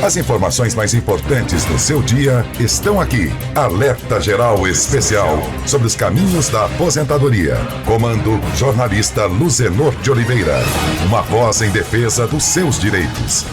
As informações mais importantes do seu dia estão aqui. Alerta Geral Especial sobre os caminhos da aposentadoria. Comando jornalista Luzenor de Oliveira. Uma voz em defesa dos seus direitos.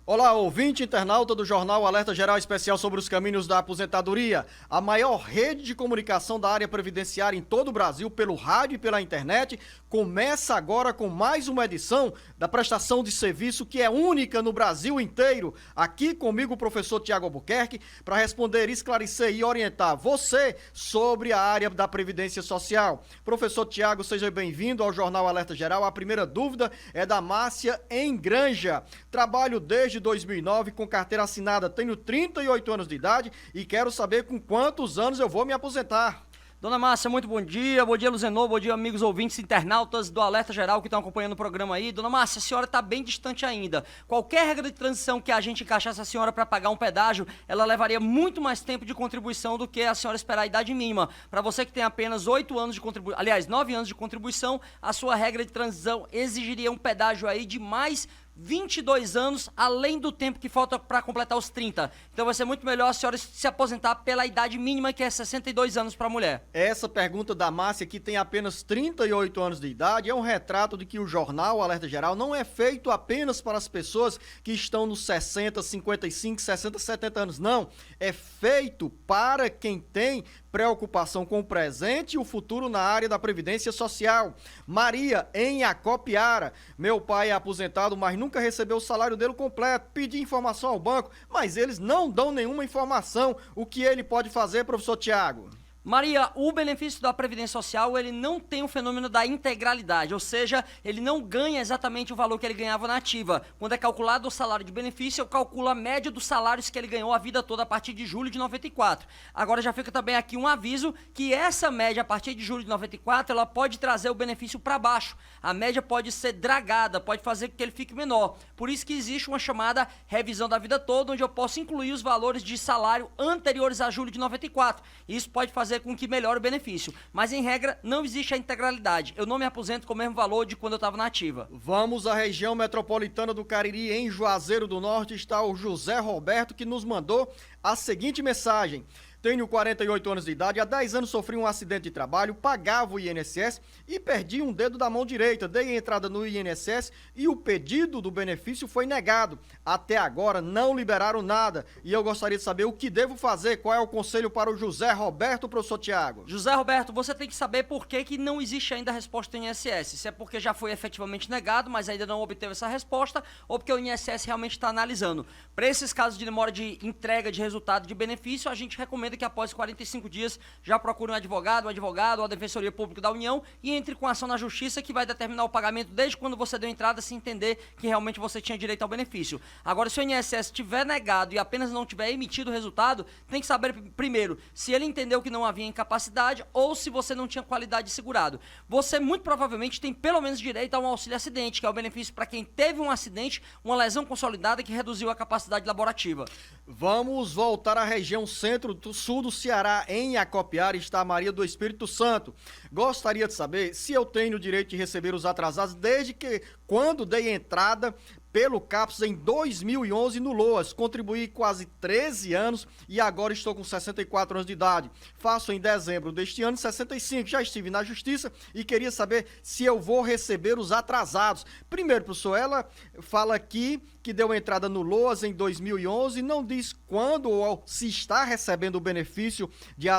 Olá, ouvinte internauta do Jornal Alerta Geral Especial sobre os caminhos da aposentadoria. A maior rede de comunicação da área previdenciária em todo o Brasil, pelo rádio e pela internet, começa agora com mais uma edição da prestação de serviço que é única no Brasil inteiro. Aqui comigo o professor Tiago Albuquerque para responder, esclarecer e orientar você sobre a área da Previdência Social. Professor Tiago, seja bem-vindo ao Jornal Alerta Geral. A primeira dúvida é da Márcia em Granja. Trabalho desde 2009 com carteira assinada, tenho 38 anos de idade e quero saber com quantos anos eu vou me aposentar. Dona Márcia, muito bom dia Luzenor, bom dia amigos ouvintes internautas do Alerta Geral que estão acompanhando o programa aí. Dona Márcia, a senhora está bem distante ainda. Qualquer regra de transição que a gente encaixasse a senhora para pagar um pedágio, ela levaria muito mais tempo de contribuição do que a senhora esperar a idade mínima. Para você que tem apenas 8 anos de contribuição, aliás, 9 anos de contribuição, a sua regra de transição exigiria um pedágio aí de mais 22 anos, além do tempo que falta para completar os 30. Então vai ser muito melhor a senhora se aposentar pela idade mínima, que é 62 anos para a mulher. Essa pergunta da Márcia, que tem apenas 38 anos de idade, é um retrato de que o Jornal Alerta Geral não é feito apenas para as pessoas que estão nos 60, 55, 60, 70 anos. Não, é feito para quem tem preocupação com o presente e o futuro na área da Previdência Social. Maria, em Acopiara. Meu pai é aposentado, mas nunca recebeu o salário dele completo. Pedi informação ao banco, mas eles não dão nenhuma informação. O que ele pode fazer, professor Tiago? Maria, o benefício da Previdência Social, ele não tem o fenômeno da integralidade, ou seja, ele não ganha exatamente o valor que ele ganhava na ativa. Quando é calculado o salário de benefício, eu calculo a média dos salários que ele ganhou a vida toda a partir de julho de 94. Agora já fica também aqui um aviso que essa média a partir de julho de 94, ela pode trazer o benefício para baixo. A média pode ser dragada, pode fazer com que ele fique menor. Por isso que existe uma chamada revisão da vida toda, onde eu posso incluir os valores de salário anteriores a julho de 94. Isso pode fazer com que melhore o benefício, mas em regra não existe a integralidade. Eu não me aposento com o mesmo valor de quando eu estava na ativa. Vamos à região metropolitana do Cariri, em Juazeiro do Norte, está o José Roberto, que nos mandou a seguinte mensagem. Tenho 48 anos de idade, há 10 anos sofri um acidente de trabalho, pagava o INSS e perdi um dedo da mão direita. Dei entrada no INSS e o pedido do benefício foi negado. Até agora não liberaram nada e eu gostaria de saber o que devo fazer, qual é o conselho para o José Roberto, professor Tiago? José Roberto, você tem que saber por que não existe ainda a resposta do INSS. Se é porque já foi efetivamente negado, mas ainda não obteve essa resposta, ou porque o INSS realmente está analisando. Para esses casos de demora de entrega de resultado de benefício, a gente recomenda que após 45 dias já procure um advogado ou a Defensoria Pública da União e entre com ação na Justiça que vai determinar o pagamento desde quando você deu entrada, se entender que realmente você tinha direito ao benefício. Agora, se o INSS tiver negado e apenas não tiver emitido o resultado, tem que saber primeiro se ele entendeu que não havia incapacidade ou se você não tinha qualidade de segurado. Você muito provavelmente tem pelo menos direito a um auxílio acidente, que é o benefício para quem teve um acidente, uma lesão consolidada que reduziu a capacidade laborativa. Vamos voltar à região centro-sul do Ceará, em Acopiara, está a Maria do Espírito Santo. Gostaria de saber se eu tenho o direito de receber os atrasados desde que, quando dei entrada pelo CAPS em 2011 no LOAS. Contribuí quase 13 anos e agora estou com 64 anos de idade. Faço em dezembro deste ano 65. Já estive na Justiça e queria saber se eu vou receber os atrasados. Primeiro, professor, ela fala aqui que deu entrada no LOAS em 2011, não diz quando ou se está recebendo o benefício de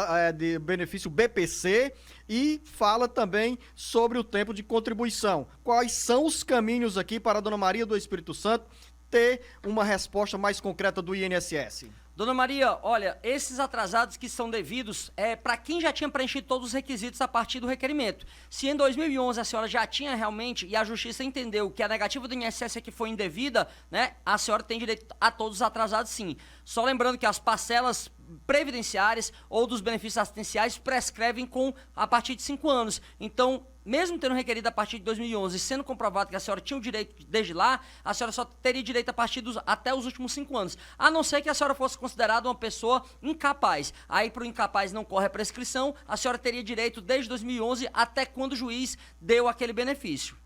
benefício BPC e fala também sobre o tempo de contribuição. Quais são os caminhos aqui para a Dona Maria do Espírito Santo ter uma resposta mais concreta do INSS? Dona Maria, olha, esses atrasados que são devidos para quem já tinha preenchido todos os requisitos a partir do requerimento. Se em 2011 a senhora já tinha realmente, e a Justiça entendeu que a negativa do INSS é que foi indevida, né, a senhora tem direito a todos os atrasados sim. Só lembrando que as parcelas previdenciárias ou dos benefícios assistenciais prescrevem a partir de 5 anos. Então, mesmo tendo requerido a partir de 2011, sendo comprovado que a senhora tinha o direito desde lá, a senhora só teria direito a partir até os últimos 5 anos. A não ser que a senhora fosse considerada uma pessoa incapaz. Aí, para o incapaz não corre a prescrição, a senhora teria direito desde 2011 até quando o juiz deu aquele benefício.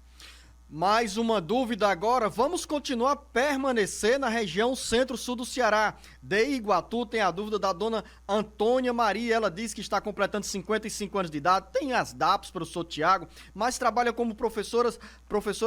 Mais uma dúvida agora, vamos continuar a permanecer na região centro-sul do Ceará. De Iguatu tem a dúvida da dona Antônia Maria, ela diz que está completando 55 anos de idade, tem as DAPs, professor Tiago, mas trabalha como professora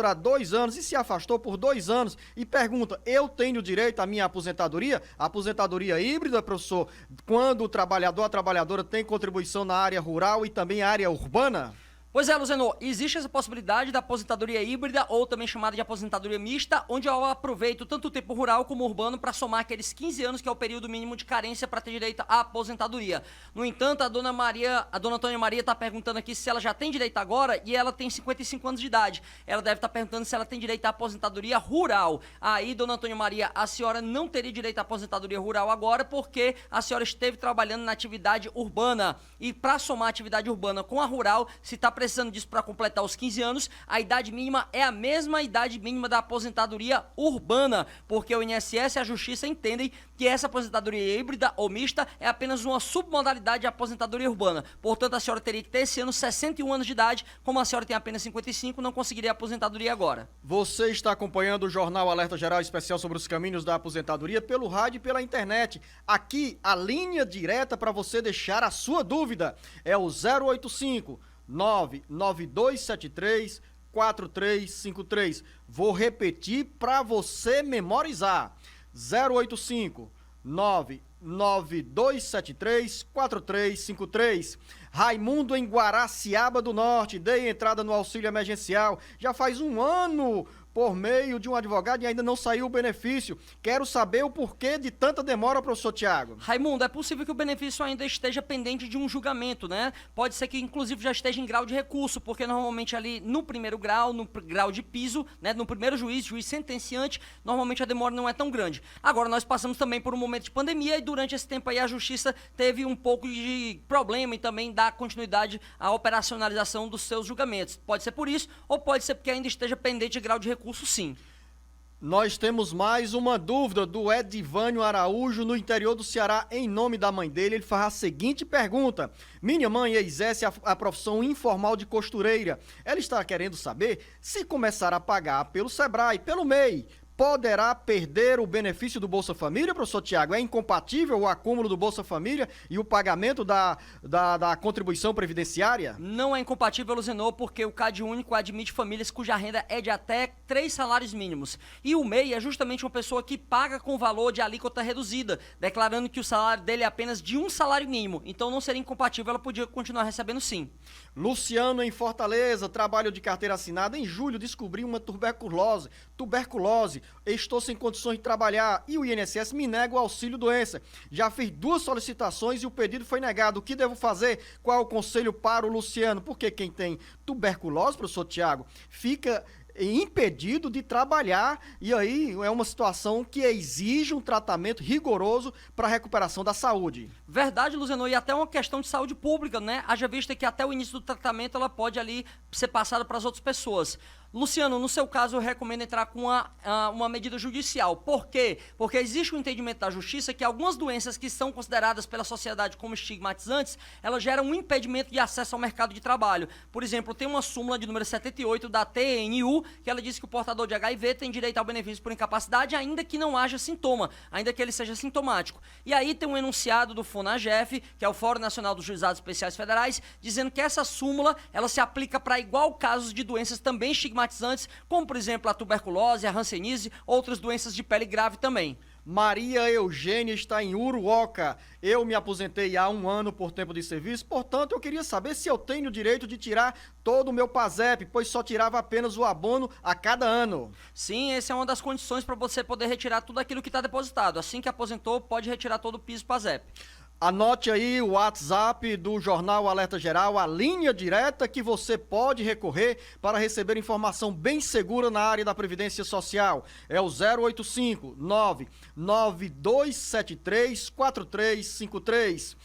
há 2 anos e se afastou por 2 anos e pergunta, eu tenho direito à minha aposentadoria? Aposentadoria híbrida, professor, quando o trabalhador, a trabalhadora tem contribuição na área rural e também área urbana? Pois é, Luzenor, existe essa possibilidade da aposentadoria híbrida, ou também chamada de aposentadoria mista, onde eu aproveito tanto o tempo rural como urbano para somar aqueles 15 anos, que é o período mínimo de carência para ter direito à aposentadoria. No entanto, a dona Antônia Maria está perguntando aqui se ela já tem direito agora, e ela tem 55 anos de idade. Ela deve estar perguntando se ela tem direito à aposentadoria rural. Aí, dona Antônia Maria, a senhora não teria direito à aposentadoria rural agora, porque a senhora esteve trabalhando na atividade urbana. E para somar a atividade urbana com a rural, se está precisando disso para completar os 15 anos, a idade mínima é a mesma idade mínima da aposentadoria urbana, porque o INSS e a Justiça entendem que essa aposentadoria híbrida ou mista é apenas uma submodalidade de aposentadoria urbana. Portanto, a senhora teria que ter esse ano 61 anos de idade, como a senhora tem apenas 55, não conseguiria a aposentadoria agora. Você está acompanhando o Jornal Alerta Geral Especial sobre os caminhos da aposentadoria pelo rádio e pela internet. Aqui, a linha direta para você deixar a sua dúvida é o 085 99273 4353. Vou repetir para você memorizar. 085 99273 4353. Raimundo em Guaraciaba do Norte, dei entrada no auxílio emergencial. Já faz 1 ano por meio de um advogado e ainda não saiu o benefício. Quero saber o porquê de tanta demora, professor Tiago. Raimundo, é possível que o benefício ainda esteja pendente de um julgamento, né? Pode ser que, inclusive, já esteja em grau de recurso, porque normalmente ali no primeiro grau, no grau de piso, né, no primeiro juiz sentenciante, normalmente a demora não é tão grande. Agora, nós passamos também por um momento de pandemia e durante esse tempo aí a Justiça teve um pouco de problema em também dar continuidade à operacionalização dos seus julgamentos. Pode ser por isso, ou pode ser porque ainda esteja pendente de grau de recurso, sim. Nós temos mais uma dúvida do Edivânio Araújo, no interior do Ceará, em nome da mãe dele. Ele faz a seguinte pergunta: minha mãe exerce a profissão informal de costureira. Ela está querendo saber se começar a pagar pelo Sebrae, pelo MEI, poderá perder o benefício do Bolsa Família, professor Tiago? É incompatível o acúmulo do Bolsa Família e o pagamento da contribuição previdenciária? Não é incompatível, Luzenor, porque o CAD único admite famílias cuja renda é de até 3 salários mínimos. E o MEI é justamente uma pessoa que paga com valor de alíquota reduzida, declarando que o salário dele é apenas de 1 salário mínimo. Então não seria incompatível, ela podia continuar recebendo sim. Luciano, em Fortaleza, trabalho de carteira assinada. Em julho descobri uma tuberculose. Estou sem condições de trabalhar e o INSS me nega o auxílio doença. Já fiz 2 solicitações e o pedido foi negado. O que devo fazer? Qual é o conselho para o Luciano? Porque quem tem tuberculose, professor Tiago, fica impedido de trabalhar e aí é uma situação que exige um tratamento rigoroso para a recuperação da saúde. Verdade, Luzenor, e até uma questão de saúde pública, né? Haja vista que até o início do tratamento ela pode ali ser passada para as outras pessoas. Luciano, no seu caso, eu recomendo entrar com uma medida judicial. Por quê? Porque existe um entendimento da Justiça que algumas doenças que são consideradas pela sociedade como estigmatizantes, elas geram um impedimento de acesso ao mercado de trabalho. Por exemplo, tem uma súmula de número 78 da TNU, que ela diz que o portador de HIV tem direito ao benefício por incapacidade, ainda que não haja sintoma, ainda que ele seja sintomático. E aí tem um enunciado do FONAGEF, que é o Fórum Nacional dos Juizados Especiais Federais, dizendo que essa súmula, ela se aplica para igual casos de doenças também estigmatizantes, como por exemplo a tuberculose, a hanseníase, outras doenças de pele grave também. Maria Eugênia está em Uruoca. Eu me aposentei há 1 ano por tempo de serviço, portanto eu queria saber se eu tenho o direito de tirar todo o meu PASEP, pois só tirava apenas o abono a cada ano. Sim, essa é uma das condições para você poder retirar tudo aquilo que está depositado. Assim que aposentou, pode retirar todo o piso PASEP. Anote aí o WhatsApp do Jornal Alerta Geral, a linha direta que você pode recorrer para receber informação bem segura na área da Previdência Social. É o 085 99273 4353.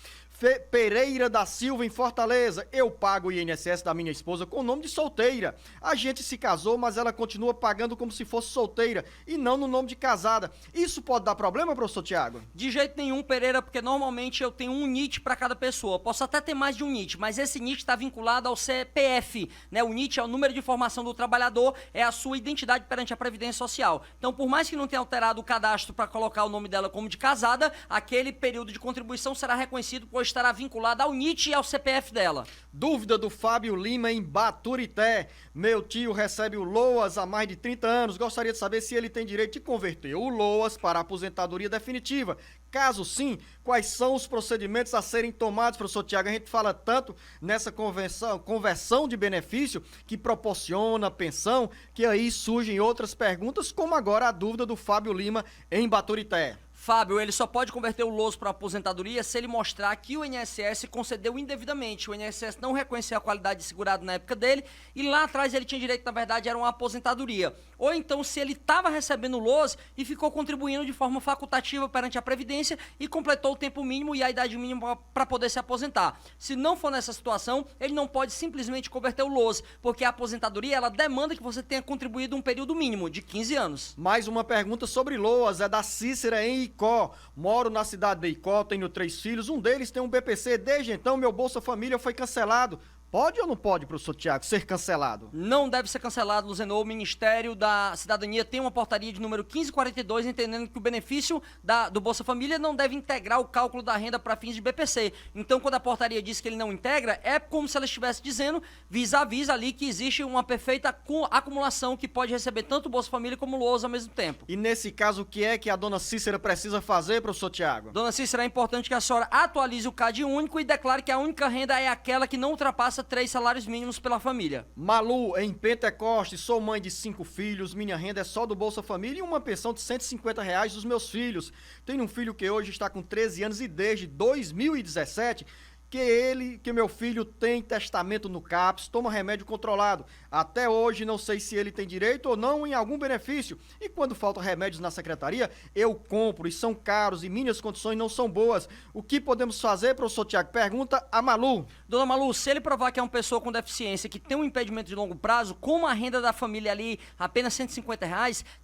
Pereira da Silva, em Fortaleza. Eu pago o INSS da minha esposa com o nome de solteira. A gente se casou, mas ela continua pagando como se fosse solteira e não no nome de casada. Isso pode dar problema, professor Tiago? De jeito nenhum, Pereira, porque normalmente eu tenho um NIT para cada pessoa. Posso até ter mais de um NIT, mas esse NIT está vinculado ao CPF, né? O NIT é o número de formação do trabalhador, é a sua identidade perante a Previdência Social. Então, por mais que não tenha alterado o cadastro para colocar o nome dela como de casada, aquele período de contribuição será reconhecido, pois estará vinculado ao NIT e ao CPF dela. Dúvida do Fábio Lima, em Baturité. Meu tio recebe o LOAS há mais de 30 anos. Gostaria de saber se ele tem direito de converter o LOAS para a aposentadoria definitiva. Caso sim, quais são os procedimentos a serem tomados, professor Tiago? A gente fala tanto nessa conversão de benefício que proporciona pensão, que aí surgem outras perguntas, como agora a dúvida do Fábio Lima, em Baturité. Fábio, ele só pode converter o LOAS para aposentadoria se ele mostrar que o INSS concedeu indevidamente. O INSS não reconheceu a qualidade de segurado na época dele e lá atrás ele tinha direito, na verdade, era uma aposentadoria. Ou então se ele estava recebendo o LOAS e ficou contribuindo de forma facultativa perante a Previdência e completou o tempo mínimo e a idade mínima para poder se aposentar. Se não for nessa situação, ele não pode simplesmente converter o LOAS, porque a aposentadoria ela demanda que você tenha contribuído um período mínimo de 15 anos. Mais uma pergunta sobre LOAS, é da Cícera em Icó. Moro na cidade de Icó, tenho 3 filhos, um deles tem um BPC, desde então meu Bolsa Família foi cancelado. Pode ou não pode, professor Tiago, ser cancelado? Não deve ser cancelado, Luzenor. O Ministério da Cidadania tem uma portaria de número 1542, entendendo que o benefício do Bolsa Família não deve integrar o cálculo da renda para fins de BPC. Então, quando a portaria diz que ele não integra, é como se ela estivesse dizendo, vis-a-vis ali, que existe uma perfeita acumulação que pode receber tanto o Bolsa Família como o LOAS ao mesmo tempo. E nesse caso, o que é que a dona Cícera precisa fazer, professor Tiago? Dona Cícera, é importante que a senhora atualize o CAD único e declare que a única renda é aquela que não ultrapassa 3 salários mínimos pela família. Malu, em Pentecoste, sou mãe de 5 filhos, minha renda é só do Bolsa Família e uma pensão de R$ 150 dos meus filhos. Tenho um filho que hoje está com 13 anos e desde 2017 que meu filho tem testamento no CAPS, toma remédio controlado. Até hoje não sei se ele tem direito ou não em algum benefício. E quando faltam remédios na secretaria, eu compro e são caros e minhas condições não são boas. O que podemos fazer, professor Tiago? Pergunta a Malu. Dona Malu, se ele provar que é uma pessoa com deficiência que tem um impedimento de longo prazo, como a renda da família ali apenas R$ 150,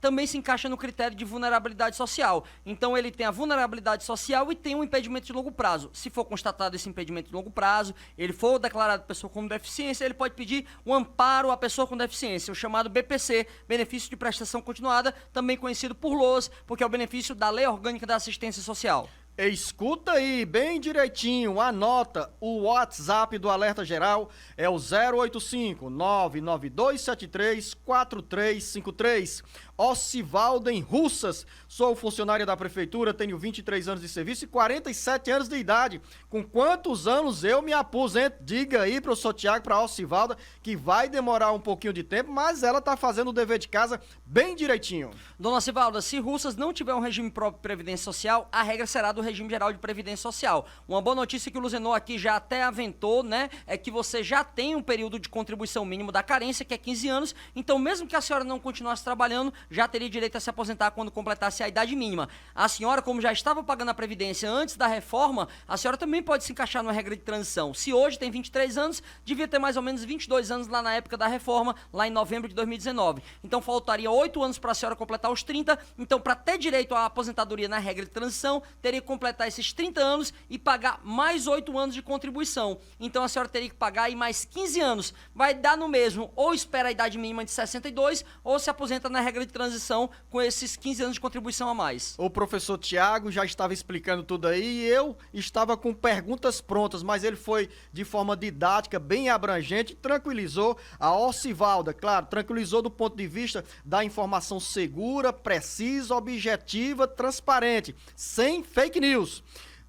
também se encaixa no critério de vulnerabilidade social. Então ele tem a vulnerabilidade social e tem um impedimento de longo prazo. Se for constatado esse impedimento de longo prazo, ele for declarado pessoa com deficiência, ele pode pedir um amparo à pessoa com deficiência, o chamado BPC, benefício de prestação continuada, também conhecido por LOAS, porque é o benefício da Lei Orgânica da Assistência Social. Escuta aí, bem direitinho, anota, o WhatsApp do Alerta Geral é o 085-99273-4353. Ocivaldo em Russas, sou funcionária da prefeitura, tenho 23 anos de serviço e 47 anos de idade. Com quantos anos eu me aposento? Diga aí, professor Tiago, para a Ocivalda, que vai demorar um pouquinho de tempo, mas ela está fazendo o dever de casa bem direitinho. Dona Ocivalda, se Russas não tiver um regime próprio de previdência social, a regra será do regime geral de previdência social. Uma boa notícia que o Luzenor aqui já até aventou, né, é que você já tem um período de contribuição mínimo da carência, que é 15 anos, então mesmo que a senhora não continuasse trabalhando, já teria direito a se aposentar quando completasse a idade mínima. A senhora, como já estava pagando a Previdência antes da reforma, a senhora também pode se encaixar numa regra de transição. Se hoje tem 23 anos, devia ter mais ou menos 22 anos lá na época da reforma, lá em novembro de 2019. Então faltaria 8 anos para a senhora completar os 30, então para ter direito à aposentadoria na regra de transição, teria que completar esses 30 anos e pagar mais 8 anos de contribuição. Então a senhora teria que pagar aí mais 15 anos. Vai dar no mesmo, ou espera a idade mínima de 62, ou se aposenta na regra de transição com esses 15 anos de contribuição a mais. O professor Tiago já estava explicando tudo aí e eu estava com perguntas prontas, mas ele foi de forma didática, bem abrangente, tranquilizou a Ocivalda, claro, tranquilizou do ponto de vista da informação segura, precisa, objetiva, transparente, sem fake news.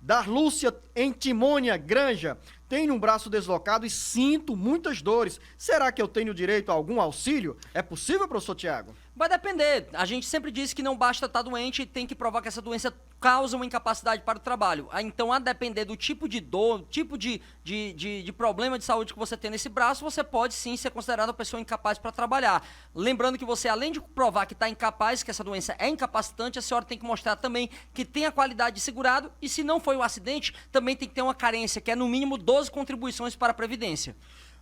Darlúcia em Timônia, Granja. Tenho um braço deslocado e sinto muitas dores. Será que eu tenho direito a algum auxílio? É possível, professor Tiago? Vai depender. A gente sempre diz que não basta estar doente, tem que provar que essa doença causa uma incapacidade para o trabalho. Então, a depender do tipo de dor, tipo de problema de saúde que você tem nesse braço, você pode sim ser considerado uma pessoa incapaz para trabalhar. Lembrando que você, além de provar que está incapaz, que essa doença é incapacitante, a senhora tem que mostrar também que tem a qualidade de segurado e, se não foi um acidente, também tem que ter uma carência, que é no mínimo 12 contribuições para a Previdência.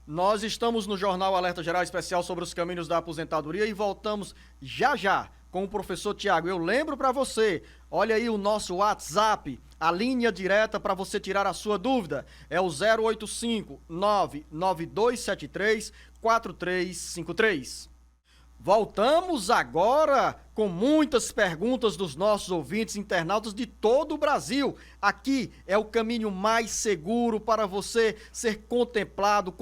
Nós estamos no Jornal Alerta Geral Especial sobre os caminhos da aposentadoria e voltamos já com o professor Tiago. Eu lembro para você, olha aí o nosso WhatsApp, a linha direta para você tirar a sua dúvida. É o 085 99273 4353. Voltamos agora com muitas perguntas dos nossos ouvintes internautas de todo o Brasil. Aqui é o caminho mais seguro para você ser contemplada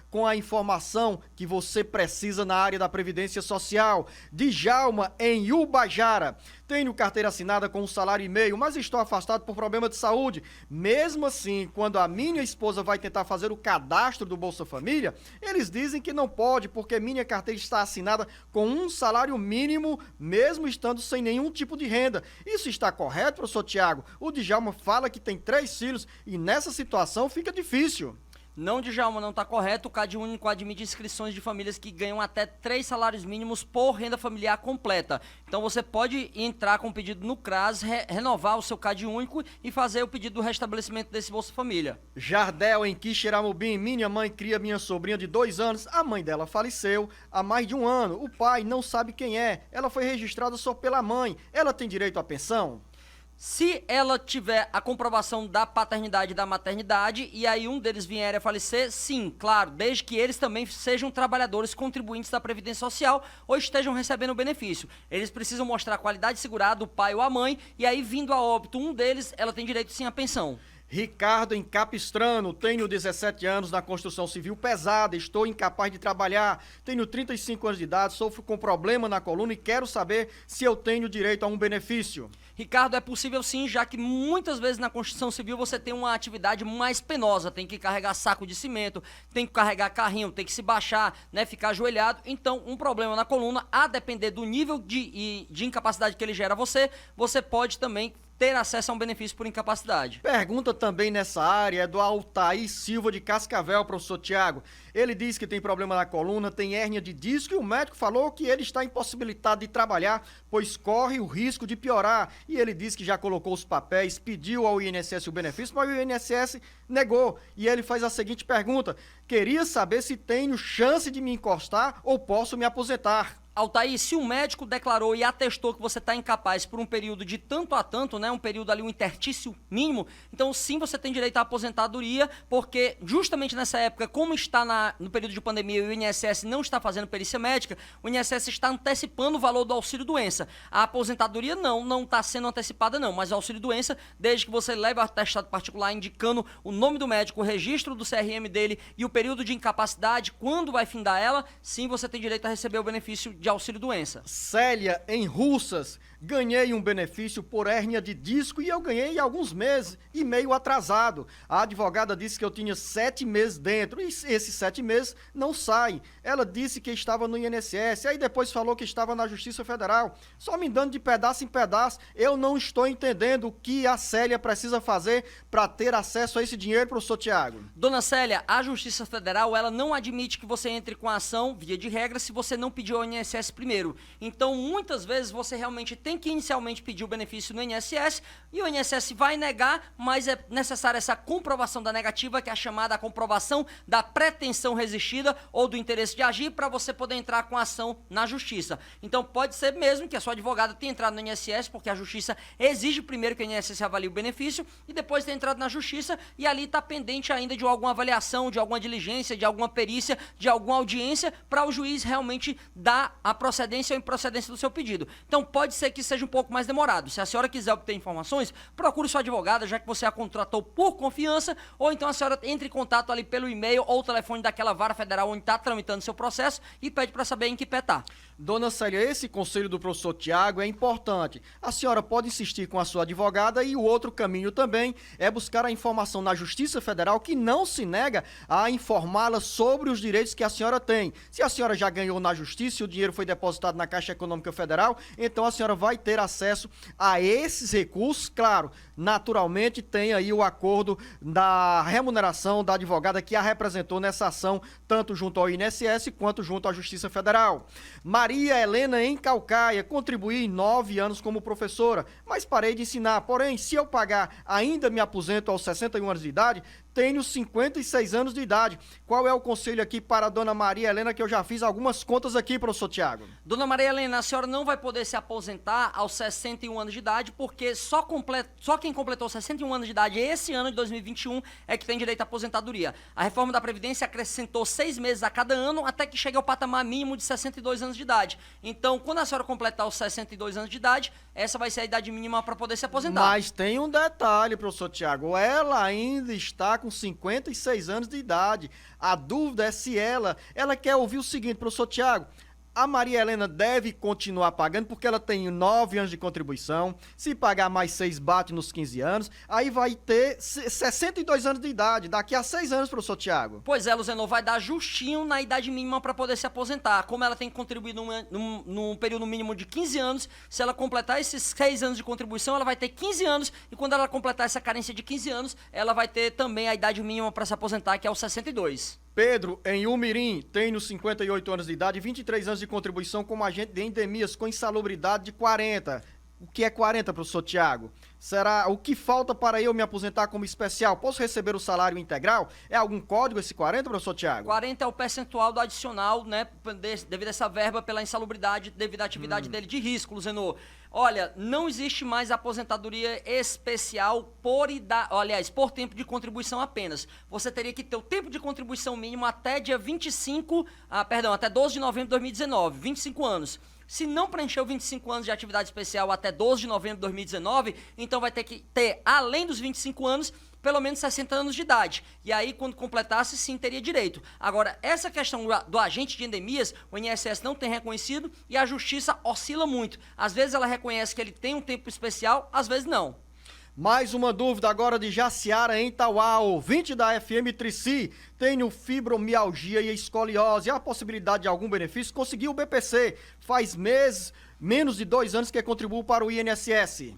com a informação que você precisa na área da Previdência Social. Djalma, em Ubajara. Tenho carteira assinada com 1,5 salário, mas estou afastado por problema de saúde. Mesmo assim, quando a minha esposa vai tentar fazer o cadastro do Bolsa Família, eles dizem que não pode, porque minha carteira está assinada com 1 salário mínimo, mesmo estando sem nenhum tipo de renda. Isso está correto, professor Tiago? O Djalma fala que tem 3 filhos e nessa situação fica difícil. Não, Djalma, não está correto. O CadÚnico admite inscrições de famílias que ganham até 3 salários mínimos por renda familiar completa. Então você pode entrar com o pedido no CRAS, renovar o seu CadÚnico e fazer o pedido do restabelecimento desse Bolsa Família. Jardel, em Quixeramobim. Minha mãe cria minha sobrinha de 2 anos. A mãe dela faleceu há mais de 1 ano. O pai não sabe quem é. Ela foi registrada só pela mãe. Ela tem direito à pensão? Se ela tiver a comprovação da paternidade e da maternidade e aí um deles vier a falecer, sim, claro, desde que eles também sejam trabalhadores contribuintes da Previdência Social ou estejam recebendo o benefício. Eles precisam mostrar a qualidade segurada, o pai ou a mãe, e aí vindo a óbito um deles, ela tem direito sim à pensão. Ricardo, em Capistrano. Tenho 17 anos na construção civil pesada, estou incapaz de trabalhar, tenho 35 anos de idade, sofro com problema na coluna e quero saber se eu tenho direito a um benefício. Ricardo, é possível sim, já que muitas vezes na construção civil você tem uma atividade mais penosa, tem que carregar saco de cimento, tem que carregar carrinho, tem que se baixar, né, ficar ajoelhado. Então, um problema na coluna, a depender do nível de incapacidade que ele gera a você, você pode também ter acesso a um benefício por incapacidade. Pergunta também nessa área é do Altair Silva de Cascavel, professor Tiago. Ele diz que tem problema na coluna, tem hérnia de disco e o médico falou que ele está impossibilitado de trabalhar, pois corre o risco de piorar. E ele diz que já colocou os papéis, pediu ao INSS o benefício, mas o INSS negou. E ele faz a seguinte pergunta: queria saber se tenho chance de me encostar ou posso me aposentar. Altair, se o médico declarou e atestou que você está incapaz por um período de tanto a tanto, né, um período ali, um interstício mínimo, então sim você tem direito à aposentadoria, porque justamente nessa época, como está no período de pandemia e o INSS não está fazendo perícia médica, o INSS está antecipando o valor do auxílio-doença. A aposentadoria não está sendo antecipada não, mas o auxílio-doença, desde que você leve o atestado particular indicando o nome do médico, o registro do CRM dele e o período de incapacidade, quando vai findar ela, sim você tem direito a receber o benefício de auxílio-doença. Célia, em Russas, ganhei um benefício por hérnia de disco e eu ganhei alguns meses e meio atrasado. A advogada disse que eu tinha 7 meses dentro e esses 7 meses não saem. Ela disse que estava no INSS, aí depois falou que estava na Justiça Federal, só me dando de pedaço em pedaço. Eu não estou entendendo o que a Célia precisa fazer para ter acesso a esse dinheiro, professor Tiago. Dona Célia, a Justiça Federal, ela não admite que você entre com a ação, via de regra, se você não pediu ao INSS primeiro. Então, muitas vezes, você realmente tem que inicialmente pedir o benefício no INSS e o INSS vai negar, mas é necessária essa comprovação da negativa, que é a chamada comprovação da pretensão resistida ou do interesse de agir, para você poder entrar com a ação na Justiça. Então, pode ser mesmo que a sua advogada tenha entrado no INSS, porque a Justiça exige primeiro que o INSS avalie o benefício e depois tenha entrado na Justiça e ali está pendente ainda de alguma avaliação, de alguma diligência, de alguma perícia, de alguma audiência, para o juiz realmente dar a procedência ou improcedência do seu pedido. Então, pode ser que que seja um pouco mais demorado. Se a senhora quiser obter informações, procure sua advogada, já que você a contratou por confiança, ou então a senhora entre em contato ali pelo e-mail ou telefone daquela vara federal onde está tramitando seu processo e pede para saber em que pé está. Dona Célia, esse conselho do professor Tiago é importante. A senhora pode insistir com a sua advogada e o outro caminho também é buscar a informação na Justiça Federal, que não se nega a informá-la sobre os direitos que a senhora tem. Se a senhora já ganhou na Justiça e o dinheiro foi depositado na Caixa Econômica Federal, então a senhora vai ter acesso a esses recursos. Claro, naturalmente tem aí o acordo da remuneração da advogada que a representou nessa ação, tanto junto ao INSS quanto junto à Justiça Federal. Maria Helena em Caucaia, contribuí 9 anos como professora, mas parei de ensinar. Porém, se eu pagar, ainda me aposento aos 61 anos de idade, tenho 56 anos de idade. Qual é o conselho aqui para a dona Maria Helena, que eu já fiz algumas contas aqui, professor Tiago? Dona Maria Helena, a senhora não vai poder se aposentar aos 61 anos de idade, porque só quem completou 61 anos de idade esse ano de 2021 é que tem direito à aposentadoria. A reforma da Previdência acrescentou 6 meses a cada ano, até que chegue ao patamar mínimo de 62 anos de idade. Então, quando a senhora completar os 62 anos de idade, essa vai ser a idade mínima para poder se aposentar. Mas tem um detalhe, professor Tiago, ela ainda está com 56 anos de idade. A dúvida é se ela quer ouvir o seguinte, professor Tiago: a Maria Helena deve continuar pagando porque ela tem 9 anos de contribuição. Se pagar mais 6, bate nos 15 anos. Aí vai ter 62 anos de idade. Daqui a 6 anos, professor Tiago. Pois é, Luzenor, vai dar justinho na idade mínima para poder se aposentar. Como ela tem contribuído num período mínimo de 15 anos, se ela completar esses 6 anos de contribuição, ela vai ter 15 anos. E quando ela completar essa carência de 15 anos, ela vai ter também a idade mínima para se aposentar, que é os 62. Pedro, em Umirim, tenho 58 anos de idade e 23 anos de contribuição como agente de endemias com insalubridade de 40. O que é 40, professor Tiago? Será o que falta para eu me aposentar como especial? Posso receber o salário integral? É algum código esse 40, professor Tiago? 40 é o percentual do adicional, né, devido a essa verba pela insalubridade, devido à atividade dele de risco, Luzenor. Olha, não existe mais aposentadoria especial por tempo de contribuição apenas. Você teria que ter o tempo de contribuição mínimo até dia 12 de novembro de 2019, 25 anos. Se não preencheu 25 anos de atividade especial até 12 de novembro de 2019, então vai ter que ter, além dos 25 anos, pelo menos 60 anos de idade. E aí, quando completasse, sim, teria direito. Agora, essa questão do agente de endemias, o INSS não tem reconhecido e a Justiça oscila muito. Às vezes ela reconhece que ele tem um tempo especial, às vezes não. Mais uma dúvida agora de Jaciara em Tauá, ouvinte da FM Trici. Tenho fibromialgia e escoliose. Há a possibilidade de algum benefício? Consegui o BPC. Faz menos de 2 anos que contribuo para o INSS.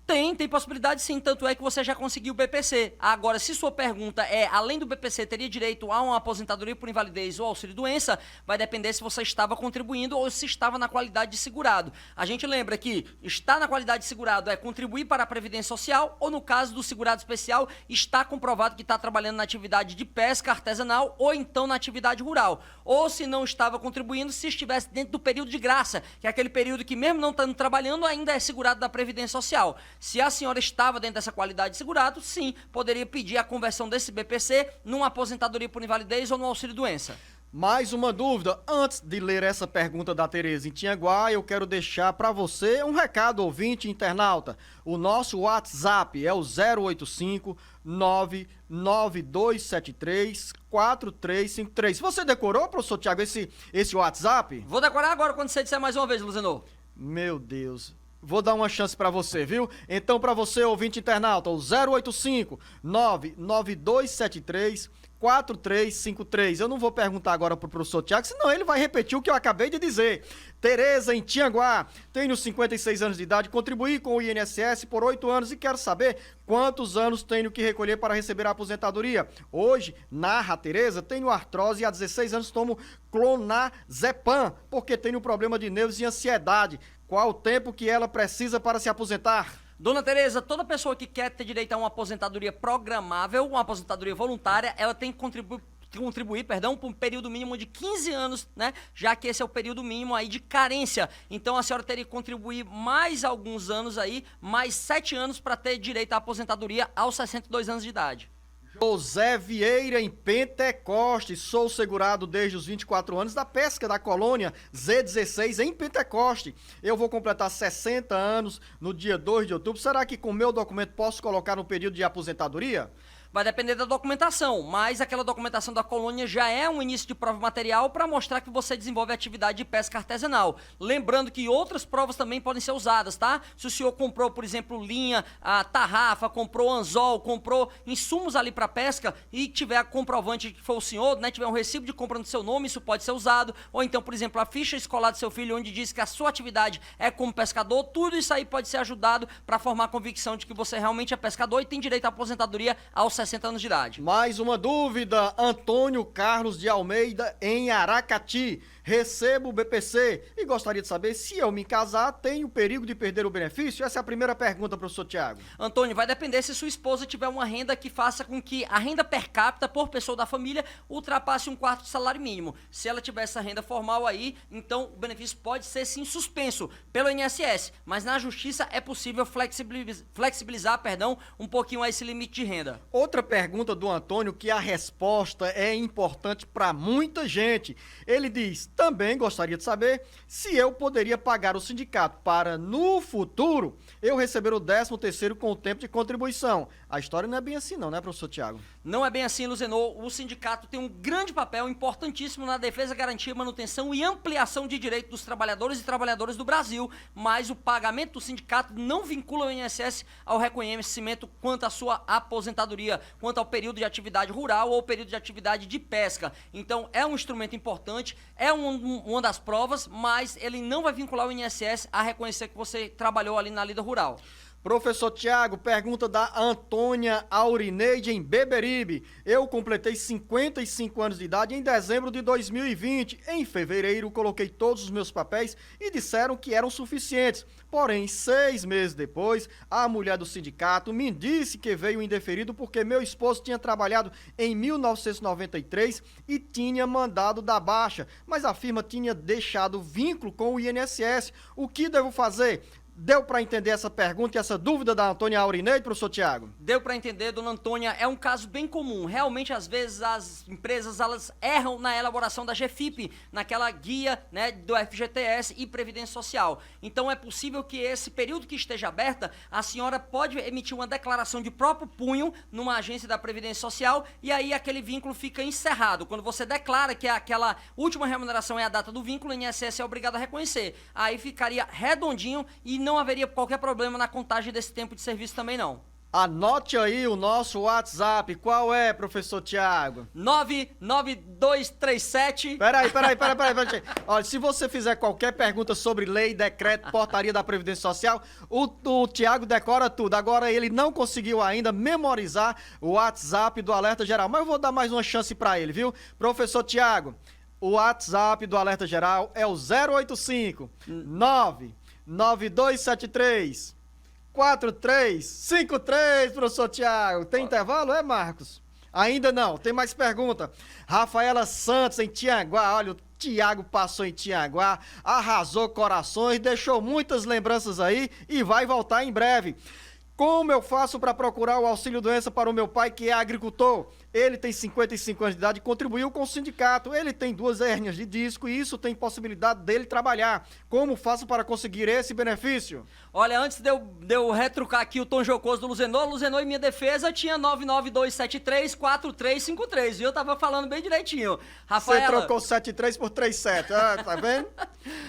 Tem possibilidade sim, tanto é que você já conseguiu o BPC. Agora, se sua pergunta é, além do BPC, teria direito a uma aposentadoria por invalidez ou auxílio-doença, vai depender se você estava contribuindo ou se estava na qualidade de segurado. A gente lembra que estar na qualidade de segurado é contribuir para a Previdência Social ou, no caso do segurado especial, está comprovado que está trabalhando na atividade de pesca artesanal ou então na atividade rural. Ou se não estava contribuindo, se estivesse dentro do período de graça, que é aquele período que mesmo não estando trabalhando, ainda é segurado da Previdência Social. Se a senhora estava dentro dessa qualidade de segurado, sim, poderia pedir a conversão desse BPC numa aposentadoria por invalidez ou no auxílio-doença. Mais uma dúvida. Antes de ler essa pergunta da Tereza em Tianguá, eu quero deixar para você um recado, ouvinte internauta. O nosso WhatsApp é o 085 99273 4353. Você decorou, professor Tiago, esse WhatsApp? Vou decorar agora quando você disser mais uma vez, Luzenor. Meu Deus. Vou dar uma chance para você, viu? Então, para você, ouvinte internauta, o 085 99273 4353. Eu não vou perguntar agora pro professor Tiago, senão ele vai repetir o que eu acabei de dizer. Tereza, em Tianguá, tenho 56 anos de idade, contribuí com o INSS por 8 anos e quero saber quantos anos tenho que recolher para receber a aposentadoria. Hoje, narra a Tereza, tenho artrose e há 16 anos tomo clonazepam, porque tenho problema de nervos e ansiedade. Qual o tempo que ela precisa para se aposentar? Dona Tereza, toda pessoa que quer ter direito a uma aposentadoria programável, uma aposentadoria voluntária, ela tem que contribuir por um período mínimo de 15 anos, né? Já que esse é o período mínimo aí de carência. Então a senhora teria que contribuir mais alguns anos aí, mais 7 anos para ter direito à aposentadoria aos 62 anos de idade. José Vieira, em Pentecoste. Sou segurado desde os 24 anos da pesca da colônia Z16 em Pentecoste. Eu vou completar 60 anos no dia 2 de outubro. Será que com meu documento posso colocar no período de aposentadoria? Vai depender da documentação, mas aquela documentação da colônia já é um início de prova material para mostrar que você desenvolve atividade de pesca artesanal. Lembrando que outras provas também podem ser usadas, tá? Se o senhor comprou, por exemplo, linha, tarrafa, comprou anzol, comprou insumos ali para pesca e tiver a comprovante que foi o senhor, né, tiver um recibo de compra no seu nome, isso pode ser usado. Ou então, por exemplo, a ficha escolar do seu filho, onde diz que a sua atividade é como pescador, tudo isso aí pode ser ajudado para formar a convicção de que você realmente é pescador e tem direito à aposentadoria aos 60 anos de idade. Mais uma dúvida, Antônio Carlos de Almeida, em Aracati. Recebo o BPC e gostaria de saber se eu me casar, tenho perigo de perder o benefício? Essa é a primeira pergunta, professor Tiago. Antônio, vai depender se sua esposa tiver uma renda que faça com que a renda per capita por pessoa da família ultrapasse um quarto de salário mínimo. Se ela tiver essa renda formal aí, então o benefício pode ser sim suspenso pelo INSS, mas na justiça é possível flexibilizar, um pouquinho esse limite de renda. Outra pergunta do Antônio, que a resposta é importante para muita gente. Ele diz: também gostaria de saber se eu poderia pagar o sindicato para, no futuro, eu receber o 13º com o tempo de contribuição. A história não é bem assim não, né, professor Tiago? Não é bem assim, Luzenor. O sindicato tem um grande papel importantíssimo na defesa, garantia, manutenção e ampliação de direitos dos trabalhadores e trabalhadoras do Brasil, mas o pagamento do sindicato não vincula o INSS ao reconhecimento quanto à sua aposentadoria, quanto ao período de atividade rural ou período de atividade de pesca. Então, é um instrumento importante, é uma das provas, mas ele não vai vincular o INSS a reconhecer que você trabalhou ali na lida rural. Professor Tiago, pergunta da Antônia Aurineide, em Beberibe. Eu completei 55 anos de idade em dezembro de 2020. Em fevereiro, coloquei todos os meus papéis e disseram que eram suficientes. Porém, 6 meses depois, a mulher do sindicato me disse que veio indeferido porque meu esposo tinha trabalhado em 1993 e tinha mandado da baixa, mas a firma tinha deixado vínculo com o INSS. O que devo fazer? Deu para entender essa pergunta e essa dúvida da Antônia Aurineide, professor Tiago? Deu para entender, dona Antônia, é um caso bem comum. Realmente, às vezes, as empresas elas erram na elaboração da GFIP, naquela guia, né, do FGTS e Previdência Social. Então, é possível que esse período que esteja aberta, a senhora pode emitir uma declaração de próprio punho numa agência da Previdência Social e aí aquele vínculo fica encerrado. Quando você declara que aquela última remuneração é a data do vínculo, o INSS é obrigado a reconhecer. Aí ficaria redondinho e não haveria qualquer problema na contagem desse tempo de serviço também não. Anote aí o nosso WhatsApp. Qual é, professor Tiago? 99237... Peraí. Olha, se você fizer qualquer pergunta sobre lei, decreto, portaria da Previdência Social, o Tiago decora tudo. Agora, ele não conseguiu ainda memorizar o WhatsApp do Alerta Geral, mas eu vou dar mais uma chance para ele, viu? Professor Tiago, o WhatsApp do Alerta Geral é o 085 9273 4353, professor Tiago. Tem intervalo, é, Marcos? Ainda não, tem mais pergunta. Rafaela Santos, em Tianguá. Olha, o Tiago passou em Tianguá, arrasou corações, deixou muitas lembranças aí e vai voltar em breve. Como eu faço para procurar o auxílio-doença para o meu pai, que é agricultor? Ele tem 55 anos de idade e contribuiu com o sindicato. Ele tem 2 hérnias de disco e isso tem possibilidade dele trabalhar. Como faço para conseguir esse benefício? Olha, antes de eu retrucar aqui o tom jocoso do Luzenor em minha defesa tinha 992734353, viu? Eu tava falando bem direitinho. Rafaela... Você trocou 73 por 37, tá vendo?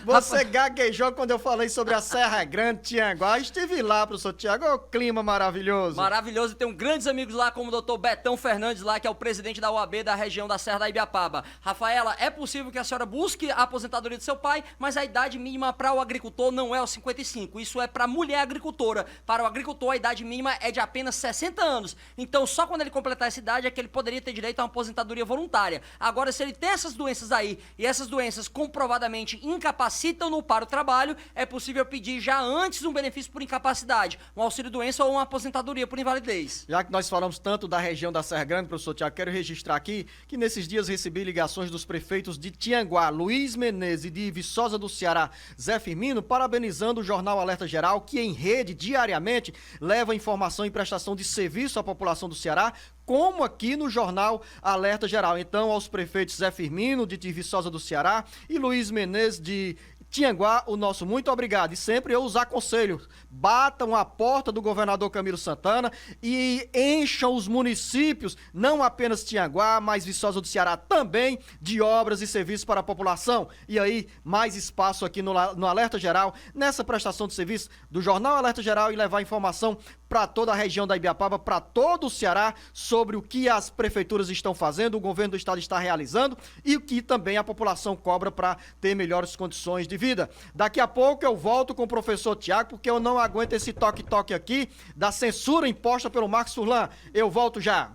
Você gaguejou quando eu falei sobre a Serra Grande, Tianguá. Estive lá, professor Tiago, o clima maravilhoso. Maravilhoso, e tenho grandes amigos lá, como o doutor Betão Fernandes lá, que é o presidente da OAB da região da Serra da Ibiapaba. Rafaela, é possível que a senhora busque a aposentadoria do seu pai, mas a idade mínima para o agricultor não é os 55. Isso é para mulher agricultora. Para o agricultor, a idade mínima é de apenas 60 anos. Então, só quando ele completar essa idade é que ele poderia ter direito a uma aposentadoria voluntária. Agora, se ele tem essas doenças aí, e essas doenças comprovadamente incapacitam-no para o trabalho, é possível pedir já antes um benefício por incapacidade, um auxílio-doença ou uma aposentadoria por invalidez. Já que nós falamos tanto da região da Serra Grande, professor Tiago, quero registrar aqui que nesses dias recebi ligações dos prefeitos de Tianguá, Luiz Menezes, e de Viçosa do Ceará, Zé Firmino, parabenizando o Jornal Alerta Geral, que em rede, diariamente, leva informação e prestação de serviço à população do Ceará, como aqui no Jornal Alerta Geral. Então, aos prefeitos Zé Firmino, de Viçosa do Ceará, e Luiz Menezes, de Tianguá, o nosso muito obrigado. E sempre eu os aconselho, batam a porta do governador Camilo Santana e encham os municípios, não apenas Tianguá, mas Viçosa do Ceará também, de obras e serviços para a população. E aí, mais espaço aqui no Alerta Geral, nessa prestação de serviço do Jornal Alerta Geral e levar informação para toda a região da Ibiapaba, para todo o Ceará, sobre o que as prefeituras estão fazendo, o governo do estado está realizando e o que também a população cobra para ter melhores condições de vida. Daqui a pouco eu volto com o professor Tiago, porque eu não aguento esse toque-toque aqui da censura imposta pelo Marcos Furlan. Eu volto já.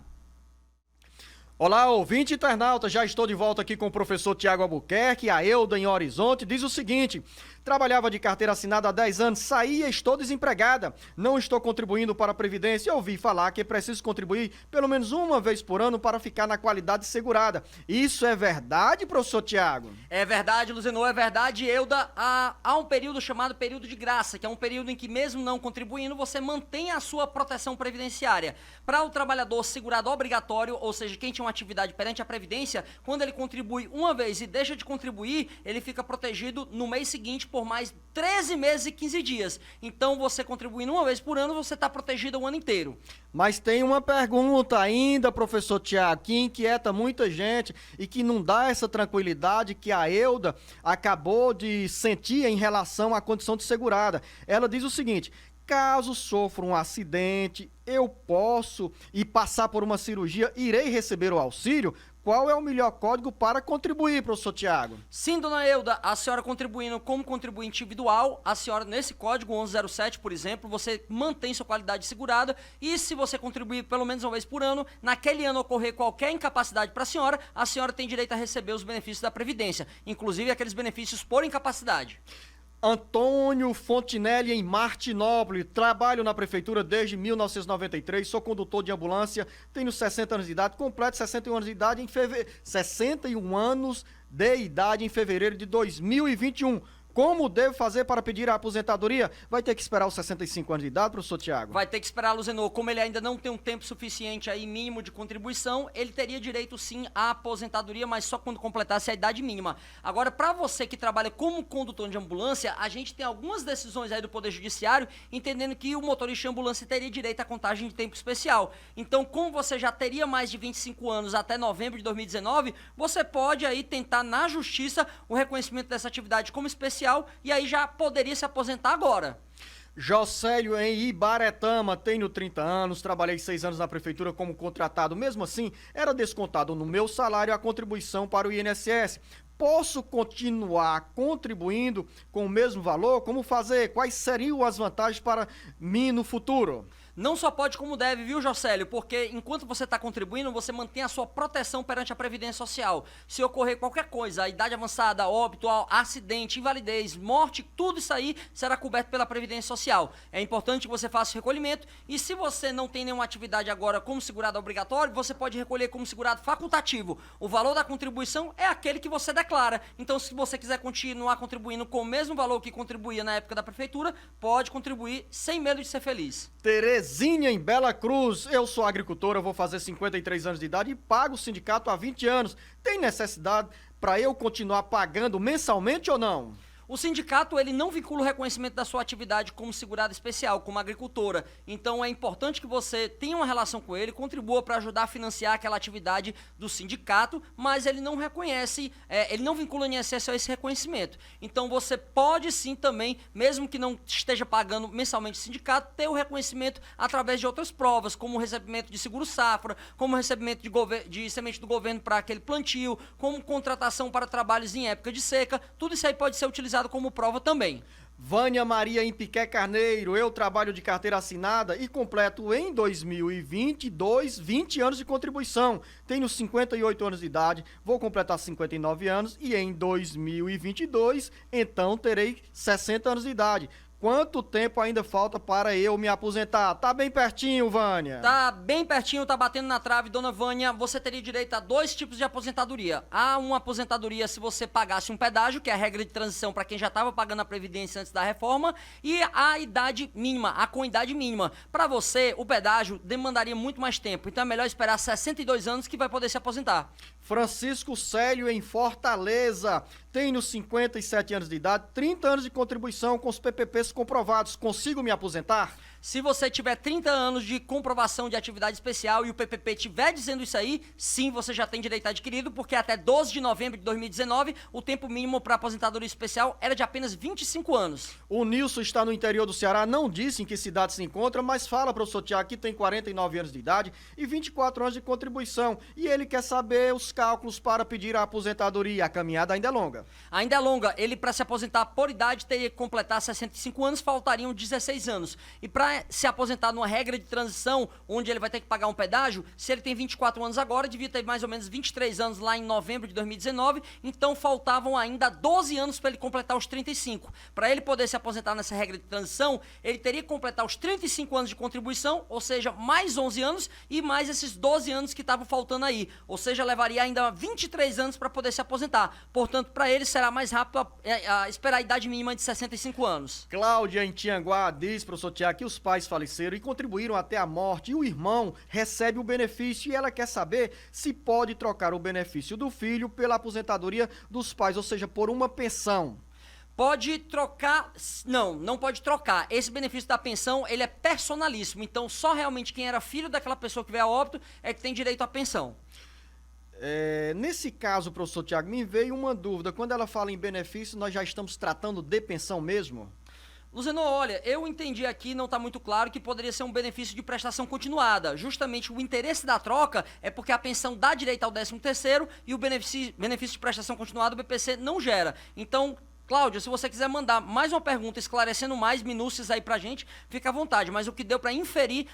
Olá, ouvinte internauta, já estou de volta aqui com o professor Tiago Albuquerque, a Euda em Horizonte, diz o seguinte: trabalhava de carteira assinada há 10 anos, saí e estou desempregada, não estou contribuindo para a Previdência, ouvi falar que é preciso contribuir pelo menos uma vez por ano para ficar na qualidade segurada. Isso é verdade, professor Tiago? É verdade, Luzenor, é verdade, Euda. Há um período chamado período de graça, que é um período em que mesmo não contribuindo, você mantém a sua proteção previdenciária. Para o trabalhador segurado obrigatório, ou seja, quem tinha uma atividade perante a Previdência, quando ele contribui uma vez e deixa de contribuir, ele fica protegido no mês seguinte por mais 13 meses e 15 dias. Então, você contribuindo uma vez por ano, você está protegido o ano inteiro. Mas tem uma pergunta ainda, professor Tiago, que inquieta muita gente e que não dá essa tranquilidade que a Euda acabou de sentir em relação à condição de segurada. Ela diz o seguinte: caso sofra um acidente, eu posso ir passar por uma cirurgia, irei receber o auxílio? Qual é o melhor código para contribuir, professor Tiago? Sim, dona Euda, a senhora contribuindo como contribuinte individual, a senhora nesse código 1107, por exemplo, você mantém sua qualidade segurada e se você contribuir pelo menos uma vez por ano, naquele ano ocorrer qualquer incapacidade para a senhora tem direito a receber os benefícios da Previdência, inclusive aqueles benefícios por incapacidade. Antônio Fontinelli, em Martinópolis, trabalho na prefeitura desde 1993, sou condutor de ambulância, tenho 60 anos de idade, completo 61 anos de idade em 61 anos de idade em fevereiro de 2021. Como devo fazer para pedir a aposentadoria? Vai ter que esperar os 65 anos de idade, professor Tiago? Vai ter que esperar, Luzenor. Como ele ainda não tem um tempo suficiente aí mínimo de contribuição, ele teria direito sim à aposentadoria, mas só quando completasse a idade mínima. Agora, para você que trabalha como condutor de ambulância, a gente tem algumas decisões aí do Poder Judiciário, entendendo que o motorista de ambulância teria direito à contagem de tempo especial. Então, como você já teria mais de 25 anos até novembro de 2019, você pode aí tentar na Justiça o reconhecimento dessa atividade como especial e aí já poderia se aposentar agora. Jocélio, em Ibaretama, tenho 30 anos, trabalhei 6 anos na prefeitura como contratado. Mesmo assim, era descontado no meu salário a contribuição para o INSS. Posso continuar contribuindo com o mesmo valor? Como fazer? Quais seriam as vantagens para mim no futuro? Não só pode como deve, viu, Jocélio? Porque enquanto você está contribuindo, você mantém a sua proteção perante a Previdência Social. Se ocorrer qualquer coisa, a idade avançada, óbito, acidente, invalidez, morte, tudo isso aí será coberto pela Previdência Social. É importante que você faça o recolhimento e se você não tem nenhuma atividade agora como segurado obrigatório, você pode recolher como segurado facultativo. O valor da contribuição é aquele que você declara. Então, se você quiser continuar contribuindo com o mesmo valor que contribuía na época da prefeitura, pode contribuir sem medo de ser feliz. Terezinha, em Bela Cruz, eu sou agricultora, vou fazer 53 anos de idade e pago o sindicato há 20 anos. Tem necessidade para eu continuar pagando mensalmente ou não? O sindicato, ele não vincula o reconhecimento da sua atividade como segurada especial, como agricultora. Então, é importante que você tenha uma relação com ele, contribua para ajudar a financiar aquela atividade do sindicato, mas ele não reconhece, ele não vincula o INSS a esse reconhecimento. Então, você pode sim também, mesmo que não esteja pagando mensalmente o sindicato, ter o reconhecimento através de outras provas, como o recebimento de seguro-safra, como o recebimento de semente do governo para aquele plantio, como contratação para trabalhos em época de seca. Tudo isso aí pode ser utilizado como prova também. Vânia Maria em Piqué Carneiro, eu trabalho de carteira assinada e completo em 2022 20 anos de contribuição. Tenho 58 anos de idade, vou completar 59 anos e em 2022 então terei 60 anos de idade. Quanto tempo ainda falta para eu me aposentar? Tá bem pertinho, Vânia. Tá bem pertinho, tá batendo na trave, dona Vânia. Você teria direito a 2 tipos de aposentadoria. Há uma aposentadoria se você pagasse um pedágio, que é a regra de transição para quem já estava pagando a Previdência antes da reforma, e a idade mínima, a com idade mínima. Para você, o pedágio demandaria muito mais tempo, então é melhor esperar 62 anos que vai poder se aposentar. Francisco Célio, em Fortaleza. Tenho 57 anos de idade, 30 anos de contribuição com os PPPs comprovados. Consigo me aposentar? Se você tiver 30 anos de comprovação de atividade especial e o PPP estiver dizendo isso aí, sim, você já tem direito adquirido, porque até 12 de novembro de 2019, o tempo mínimo para aposentadoria especial era de apenas 25 anos. O Nilson está no interior do Ceará, não disse em que cidade se encontra, mas fala, professor Tiago, que tem 49 anos de idade e 24 anos de contribuição. E ele quer saber os cálculos para pedir a aposentadoria. A caminhada ainda é longa. Ainda é longa. Ele, para se aposentar por idade, teria que completar 65 anos, faltariam 16 anos. E para se aposentar numa regra de transição, onde ele vai ter que pagar um pedágio, se ele tem 24 anos agora, devia ter mais ou menos 23 anos lá em novembro de 2019, então faltavam ainda 12 anos para ele completar os 35. Para ele poder se aposentar nessa regra de transição, ele teria que completar os 35 anos de contribuição, ou seja, mais 11 anos e mais esses 12 anos que estavam faltando aí. Ou seja, levaria ainda 23 anos para poder se aposentar. Portanto, para ele será mais rápido esperar a idade mínima de 65 anos. Cláudia, em Tianguá, diz, professor Tiago, que os pais faleceram e contribuíram até a morte e o irmão recebe o benefício e ela quer saber se pode trocar o benefício do filho pela aposentadoria dos pais, ou seja, por uma pensão. Pode trocar, não pode trocar. Esse benefício da pensão, ele é personalíssimo, então só realmente quem era filho daquela pessoa que veio a óbito é que tem direito à pensão. Nesse caso, professor Tiago, me veio uma dúvida. Quando ela fala em benefício, nós já estamos tratando de pensão mesmo? Luzenor, olha, eu entendi aqui, não está muito claro, que poderia ser um benefício de prestação continuada. Justamente o interesse da troca é porque a pensão dá direito ao 13º e o benefício de prestação continuada o BPC não gera. Então, Cláudia, se você quiser mandar mais uma pergunta esclarecendo mais minúcias aí pra gente, fica à vontade, mas o que deu para inferir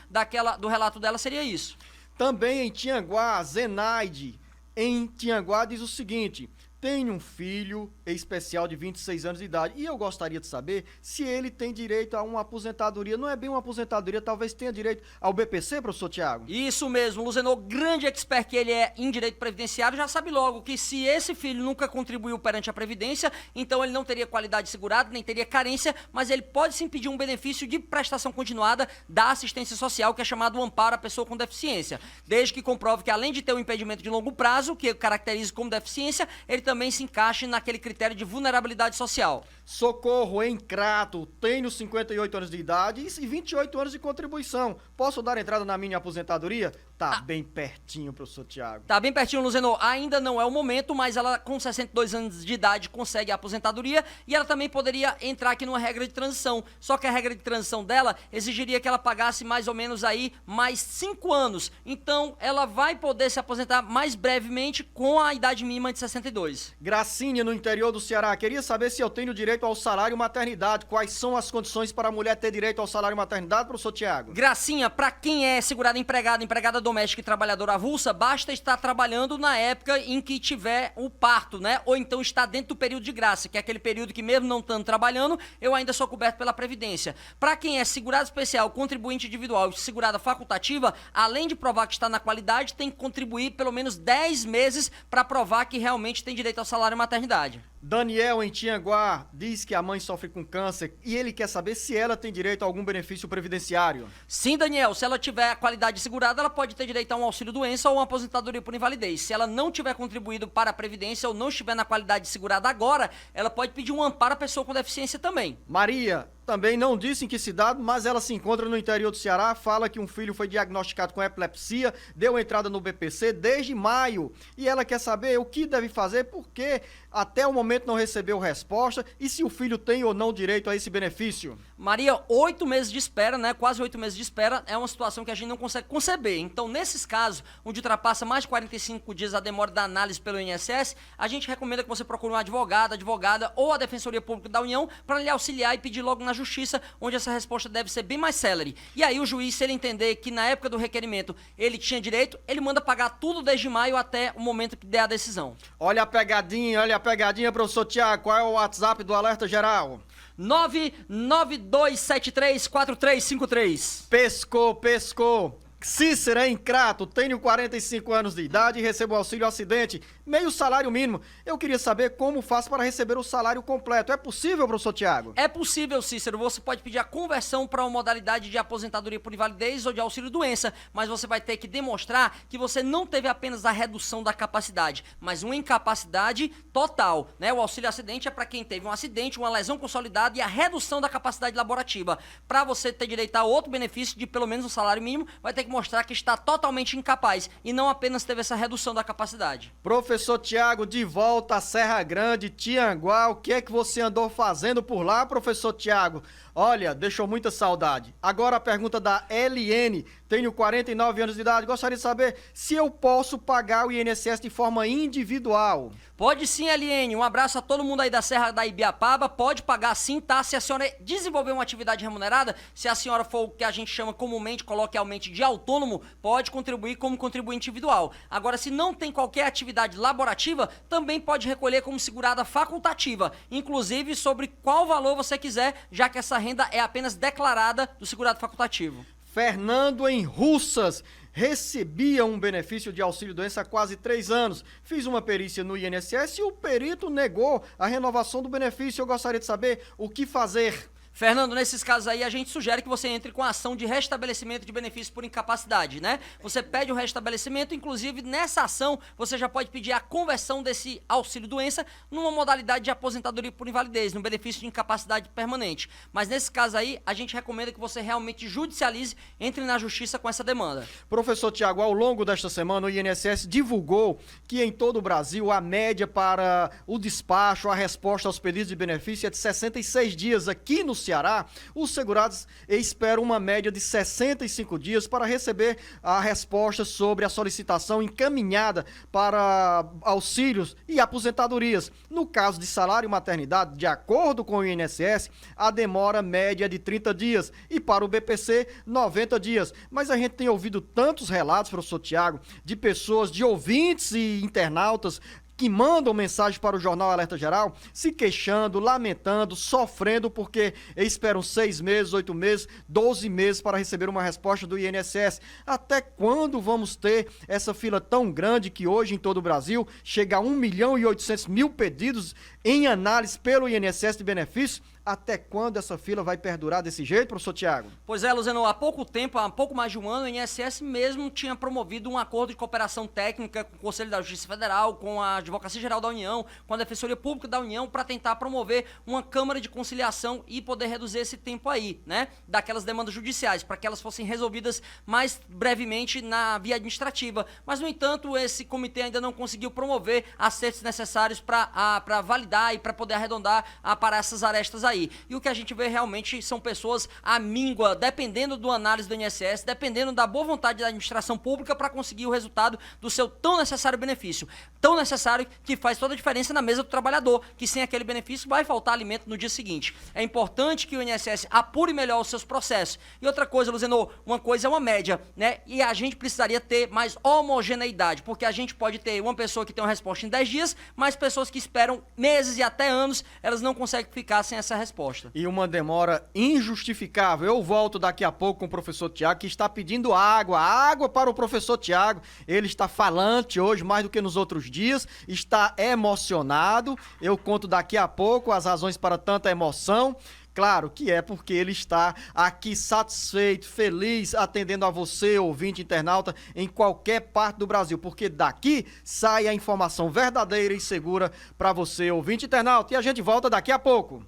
do relato dela seria isso. Também em Tianguá, Zenaide, em Tianguá, diz o seguinte: tenho um filho especial de 26 anos de idade e eu gostaria de saber se ele tem direito a uma aposentadoria. Não é bem uma aposentadoria, talvez tenha direito ao BPC, professor Tiago? Isso mesmo, Luzenor, grande expert que ele é em direito previdenciário, já sabe logo que se esse filho nunca contribuiu perante a Previdência, então ele não teria qualidade segurada, nem teria carência, mas ele pode sim pedir um benefício de prestação continuada da assistência social, que é chamado amparo à pessoa com deficiência, desde que comprove que além de ter um impedimento de longo prazo, que caracteriza como deficiência, ele também se encaixe naquele critério de vulnerabilidade social. Socorro, em Crato, tenho 58 anos de idade e 28 anos de contribuição. Posso dar entrada na minha aposentadoria? Tá bem pertinho, professor Tiago. Tá bem pertinho, Luzenor. Ainda não é o momento, mas ela com 62 anos de idade consegue a aposentadoria e ela também poderia entrar aqui numa regra de transição. Só que a regra de transição dela exigiria que ela pagasse mais ou menos aí mais 5 anos. Então, ela vai poder se aposentar mais brevemente com a idade mínima de 62. Gracinha, no interior do Ceará, queria saber se eu tenho direito ao salário maternidade. Quais são as condições para a mulher ter direito ao salário maternidade, professor Tiago? Gracinha, para quem é segurada empregada doméstica e trabalhadora avulsa, basta estar trabalhando na época em que tiver o parto, né? Ou então está dentro do período de graça, que é aquele período que mesmo não estando trabalhando, eu ainda sou coberto pela Previdência. Para quem é segurado especial, contribuinte individual e segurada facultativa, além de provar que está na qualidade, tem que contribuir pelo menos 10 meses para provar que realmente tem direito ao salário maternidade. Daniel, em Tianguá, diz que a mãe sofre com câncer e ele quer saber se ela tem direito a algum benefício previdenciário. Sim, Daniel, se ela tiver a qualidade segurada, ela pode ter direito a um auxílio-doença ou uma aposentadoria por invalidez. Se ela não tiver contribuído para a Previdência ou não estiver na qualidade segurada agora, ela pode pedir um amparo à pessoa com deficiência também. Maria também não disse em que cidade, mas ela se encontra no interior do Ceará, fala que um filho foi diagnosticado com epilepsia, deu entrada no BPC desde maio e ela quer saber o que deve fazer porque até o momento não recebeu resposta e se o filho tem ou não direito a esse benefício. Maria, 8 meses de espera, né? Quase 8 meses de espera é uma situação que a gente não consegue conceber. Então, nesses casos, onde ultrapassa mais de 45 dias a demora da análise pelo INSS, a gente recomenda que você procure um advogado, advogada ou a Defensoria Pública da União para lhe auxiliar e pedir logo na Justiça, onde essa resposta deve ser bem mais célere. E aí o juiz, se ele entender que na época do requerimento ele tinha direito, ele manda pagar tudo desde maio até o momento que der a decisão. Olha a pegadinha, professor Tiago, qual é o WhatsApp do Alerta Geral? 992734353. Pescou. Cícero é Crato, tenho 45 anos de idade e recebo auxílio acidente, meio salário mínimo. Eu queria saber como faço para receber o salário completo. É possível, professor Tiago? É possível, Cícero. Você pode pedir a conversão para uma modalidade de aposentadoria por invalidez ou de auxílio-doença, mas você vai ter que demonstrar que você não teve apenas a redução da capacidade, mas uma incapacidade total, né? O auxílio-acidente é para quem teve um acidente, uma lesão consolidada e a redução da capacidade laborativa. Para você ter direito a outro benefício de pelo menos um salário mínimo, vai ter que mostrar que está totalmente incapaz e não apenas teve essa redução da capacidade. Professor Tiago, de volta à Serra Grande, Tianguá, o que é que você andou fazendo por lá, professor Tiago? Olha, deixou muita saudade. Agora a pergunta da LN, tenho 49 anos de idade, gostaria de saber se eu posso pagar o INSS de forma individual. Pode sim, LN. Um abraço a todo mundo aí da Serra da Ibiapaba. Pode pagar sim, tá? Se a senhora desenvolver uma atividade remunerada, se a senhora for o que a gente chama comumente, coloquialmente, de autônomo, pode contribuir como contribuinte individual. Agora, se não tem qualquer atividade laborativa, também pode recolher como segurada facultativa, inclusive sobre qual valor você quiser, já que essa renda é apenas declarada do segurado facultativo. Fernando em Russas. Recebia um benefício de auxílio-doença há quase 3 anos. Fiz uma perícia no INSS e o perito negou a renovação do benefício. Eu gostaria de saber o que fazer. Fernando, nesses casos aí, a gente sugere que você entre com a ação de restabelecimento de benefício por incapacidade, né? Você pede o restabelecimento, inclusive nessa ação, você já pode pedir a conversão desse auxílio-doença numa modalidade de aposentadoria por invalidez, num benefício de incapacidade permanente. Mas nesse caso aí, a gente recomenda que você realmente judicialize, entre na justiça com essa demanda. Professor Tiago, ao longo desta semana, o INSS divulgou que em todo o Brasil a média para o despacho, a resposta aos pedidos de benefício é de 66 dias. Aqui no Ceará, os segurados esperam uma média de 65 dias para receber a resposta sobre a solicitação encaminhada para auxílios e aposentadorias. No caso de salário e maternidade, de acordo com o INSS, a demora média é de 30 dias e para o BPC, 90 dias. Mas a gente tem ouvido tantos relatos, professor Tiago, de pessoas, de ouvintes e internautas que mandam mensagem para o Jornal Alerta Geral, se queixando, lamentando, sofrendo, porque esperam 6 meses, 8 meses, 12 meses para receber uma resposta do INSS. Até quando vamos ter essa fila tão grande que hoje em todo o Brasil chega a 1.800.000 pedidos em análise pelo INSS de benefícios? Até quando essa fila vai perdurar desse jeito, professor Tiago? Pois é, Luzeno, há pouco tempo, há pouco mais de um ano, o INSS mesmo tinha promovido um acordo de cooperação técnica com o Conselho da Justiça Federal, com a Advocacia Geral da União, com a Defensoria Pública da União, para tentar promover uma Câmara de Conciliação e poder reduzir esse tempo aí, né, daquelas demandas judiciais, para que elas fossem resolvidas mais brevemente na via administrativa. Mas, no entanto, esse comitê ainda não conseguiu promover acertos necessários para validar e para poder arredondar para essas arestas aí. E o que a gente vê realmente são pessoas à míngua, dependendo do análise do INSS, dependendo da boa vontade da administração pública para conseguir o resultado do seu tão necessário benefício. Tão necessário que faz toda a diferença na mesa do trabalhador, que sem aquele benefício vai faltar alimento no dia seguinte. É importante que o INSS apure melhor os seus processos. E outra coisa, Luzeno, uma coisa é uma média, né? E a gente precisaria ter mais homogeneidade, porque a gente pode ter uma pessoa que tem uma resposta em 10 dias, mas pessoas que esperam meses e até anos, elas não conseguem ficar sem essa resposta. E uma demora injustificável. Eu volto daqui a pouco com o professor Tiago, que está pedindo água para o professor Tiago. Ele está falante hoje, mais do que nos outros dias, está emocionado. Eu conto daqui a pouco as razões para tanta emoção. Claro que é porque ele está aqui satisfeito, feliz, atendendo a você, ouvinte internauta, em qualquer parte do Brasil, porque daqui sai a informação verdadeira e segura para você, ouvinte internauta. E a gente volta daqui a pouco.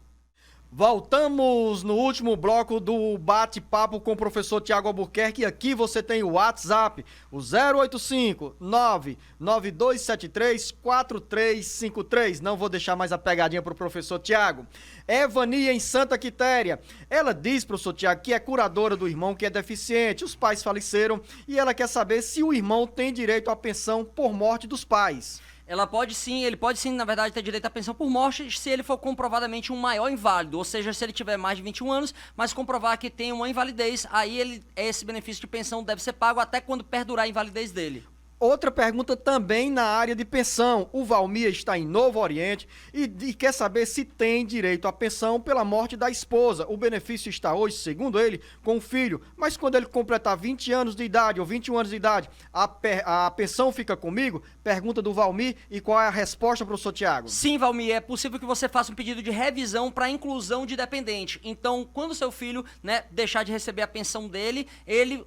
Voltamos no último bloco do bate-papo com o professor Tiago Albuquerque. E aqui você tem o WhatsApp, o 085-99273-4353. Não vou deixar mais a pegadinha para o professor Tiago. Evania em Santa Quitéria. Ela diz, professor Tiago, que é curadora do irmão que é deficiente. Os pais faleceram e ela quer saber se o irmão tem direito à pensão por morte dos pais. Ele pode sim, na verdade, ter direito à pensão por morte se ele for comprovadamente um maior inválido, ou seja, se ele tiver mais de 21 anos, mas comprovar que tem uma invalidez, aí esse benefício de pensão deve ser pago até quando perdurar a invalidez dele. Outra pergunta também na área de pensão. O Valmir está em Novo Oriente e quer saber se tem direito à pensão pela morte da esposa. O benefício está hoje, segundo ele, com o filho, mas quando ele completar 20 anos de idade ou 21 anos de idade, a pensão fica comigo? Pergunta do Valmir. E qual é a resposta, professor Tiago? Sim, Valmir, é possível que você faça um pedido de revisão para inclusão de dependente. Então, quando seu filho, né, deixar de receber a pensão dele,